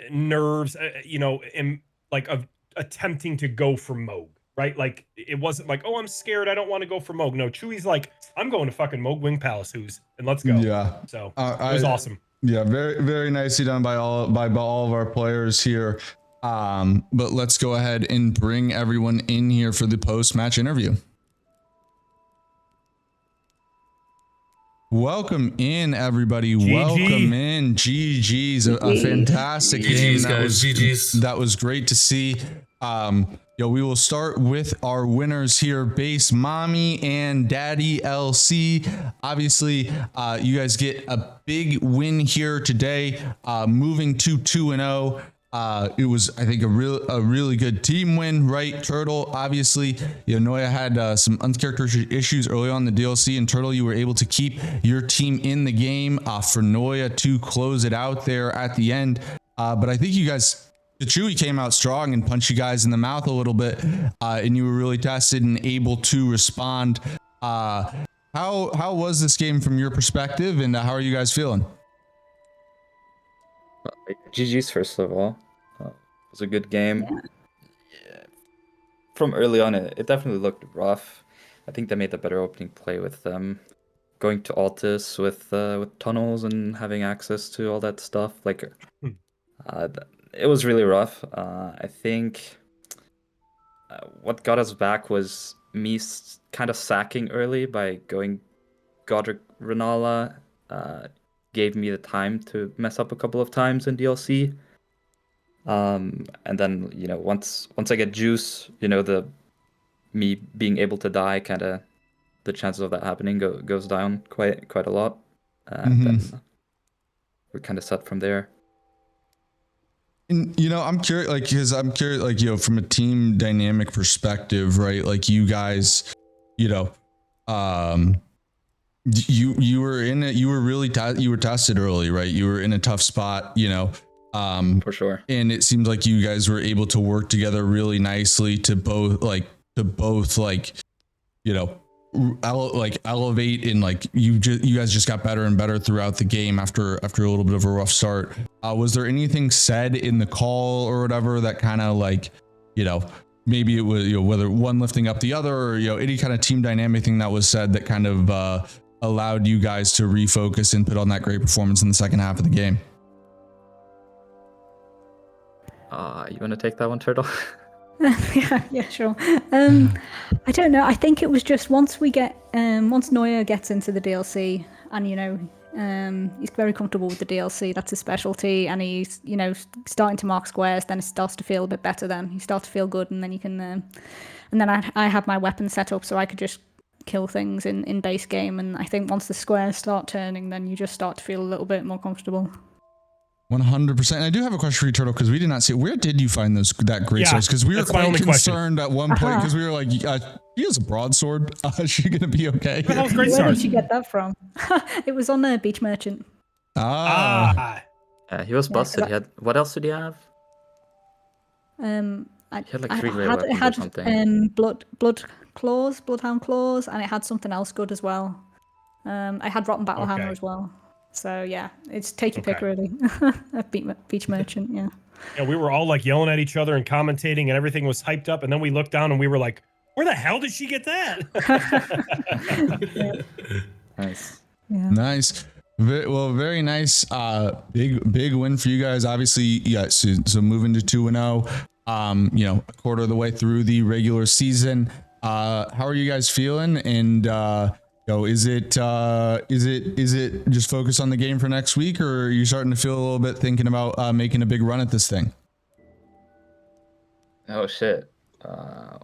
nerves, in like of attempting to go for Moog. right? Like it wasn't like, oh, I'm scared, I don't want to go for Moog. No, Chewy's like, I'm going to fucking Moog Wing Palace who's, and let's go. Yeah. So it was awesome. Yeah, very nicely done by all of our players here. But let's go ahead and bring everyone in here for the post-match interview. Welcome in, everybody. GG. Welcome in. GG's a fantastic game. That was great to see. We will start with our winners here. Base Mommy and Daddy LC. Obviously, you guys get a big win here today, moving to 2-0. It was, I think, a really good team win, right? Turtle, obviously, Noya had some uncharacteristic issues early on in the DLC, and Turtle, you were able to keep your team in the game for Noya to close it out there at the end. But I think you guys, KChewy came out strong and punched you guys in the mouth a little bit, and you were really tested and able to respond. How was this game from your perspective, and how are you guys feeling? GG's first of all. It was a good game. Yeah. From early on, it definitely looked rough. I think they made the better opening play with going to Altus with tunnels and having access to all that stuff. Like, it was really rough. I think what got us back was me kind of sacking early by going Godric Renala. Gave me the time to mess up a couple of times in DLC. And then, once I get juice, me being able to die, kind of the chances of that happening goes down quite a lot. And then we're kind of set from there. And I'm curious, from a team dynamic perspective, right? Like you guys, you were in it, you were tested early, right? You were in a tough spot, For sure. And it seems like you guys were able to work together really nicely to both elevate, and you guys just got better and better throughout the game after a little bit of a rough start. Was there anything said in the call or whatever that kind of maybe it was, whether one lifting up the other, or any kind of team dynamic thing that was said that kind of allowed you guys to refocus and put on that great performance in the second half of the game? You want to take that one, Turtle? yeah, sure. I don't know. I think it was just once Noya gets into the DLC, and he's very comfortable with the DLC. That's his specialty, and he's starting to mark squares. Then it starts to feel a bit better. Then he starts to feel good, and then you can. And then I have my weapon set up so I could just kill things in base game. And I think once the squares start turning, then you just start to feel a little bit more comfortable. 100%. I do have a question for you, Turtle, because we did not see it. Where did you find that great source? Because we were quite concerned at one point, because we were like, she has a broadsword. Is she going to be okay? Where did you get that from? It was on the Beach Merchant. Yeah, he was busted. What else did he have? He had like 3 great weapons or something. Bloodhound claws, and it had something else good as well. I had Rotten Battle Hammer as well. So yeah, it's take your pick really. Beach Merchant, yeah. Yeah, we were all yelling at each other and commentating, and everything was hyped up. And then we looked down and we were like, "Where the hell did she get that?" Nice. Yeah. Nice. Very nice. Big win for you guys. Obviously, yeah. So moving to 2-0. A quarter of the way through the regular season. How are you guys feeling? And is it just focus on the game for next week, or are you starting to feel a little bit thinking about making a big run at this thing? Oh shit.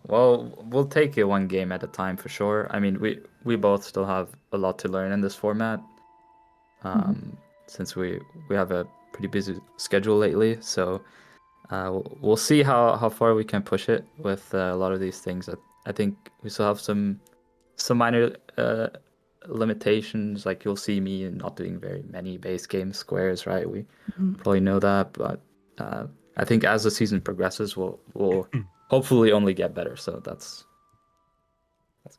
Well, we'll take it one game at a time for sure. I mean, we both still have a lot to learn in this format. Since we have a pretty busy schedule lately, so we'll see how far we can push it with a lot of these things. I think we still have some minor limitations, like you'll see me not doing very many base game squares, right? We probably know that, but I think as the season progresses, we'll hopefully only get better. So that's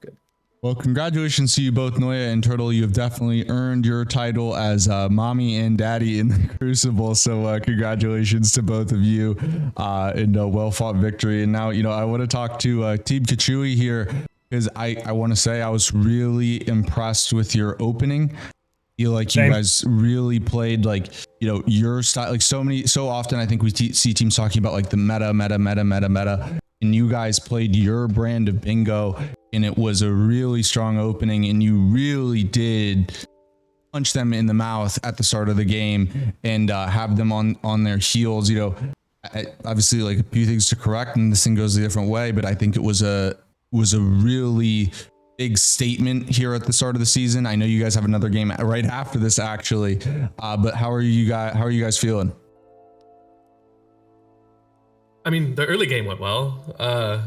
good. Well, congratulations to you both, Noya and Turtle. You have definitely earned your title as mommy and daddy in the Crucible. So congratulations to both of you in a well-fought victory. And now, I want to talk to Team KChewy here because I want to say I was really impressed with your opening. I feel like you guys really played like, your style. Like so often I think we see teams talking about like the meta. And you guys played your brand of bingo, and it was a really strong opening, and you really did punch them in the mouth at the start of the game and have them on their heels. Obviously like a few things to correct, and this thing goes a different way, but I think it was a really big statement here at the start of the season. I know you guys have another game right after this actually, but how are you guys feeling? I mean, the early game went well. I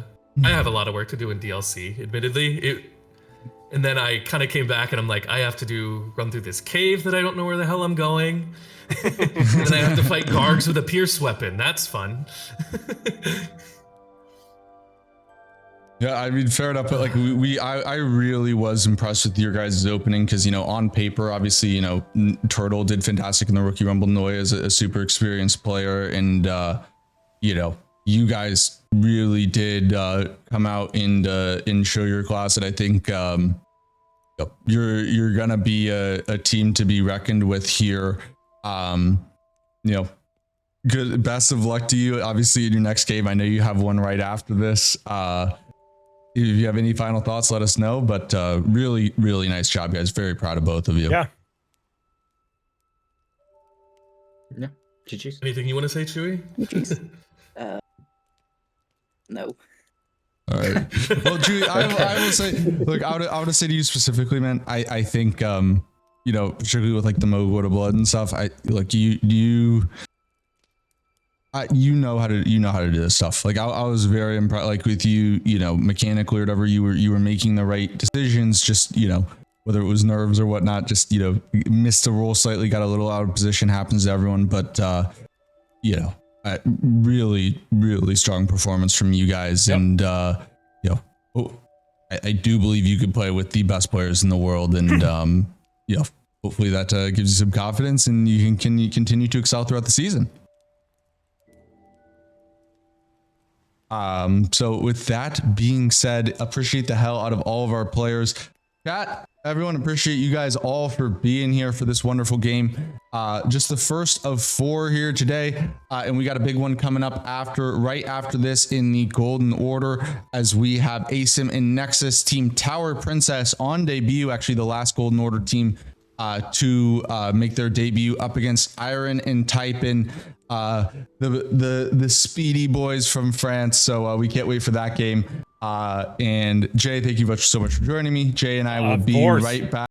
have a lot of work to do in DLC, admittedly. And then I kind of came back and I'm like, I have to run through this cave that I don't know where the hell I'm going. And then I have to fight Gargs with a pierce weapon. That's fun. Yeah, I mean, fair enough. But like I really was impressed with your guys' opening because, on paper, obviously, Turtle did fantastic in the Rookie Rumble. Noya is a super experienced player, and you guys really did come out and show your class. And I think you're gonna be a team to be reckoned with here. Good, best of luck to you. Obviously, in your next game, I know you have one right after this. If you have any final thoughts, let us know. But really, really nice job, guys. Very proud of both of you. Yeah. Yeah. GG. Anything you want to say, Chewy? No. All right. Well, Chewy, I will say, look, I would say to you specifically, man. I think, particularly with like the Mogul to Blood and stuff. You know how to do this stuff. Like I was very impressed, like with you, mechanically or whatever. You were making the right decisions. Just whether it was nerves or whatnot. Just missed the roll slightly, got a little out of position. Happens to everyone, but really, really strong performance from you guys. Yep. And I do believe you could play with the best players in the world, and hopefully that gives you some confidence, and you can continue to excel throughout the season. So with that being said, appreciate the hell out of all of our players. Chat, everyone, appreciate you guys all for being here for this wonderful game. Just the first of 4 here today, and we got a big one coming up right after this in the Golden Order, as we have ASIM and Nexus Team Tower Princess on debut. Actually, the last Golden Order team to make their debut up against Iron and Typin, the speedy boys from France. So we can't wait for that game. And Jay, thank you so much for joining me. Jay and I will be right back.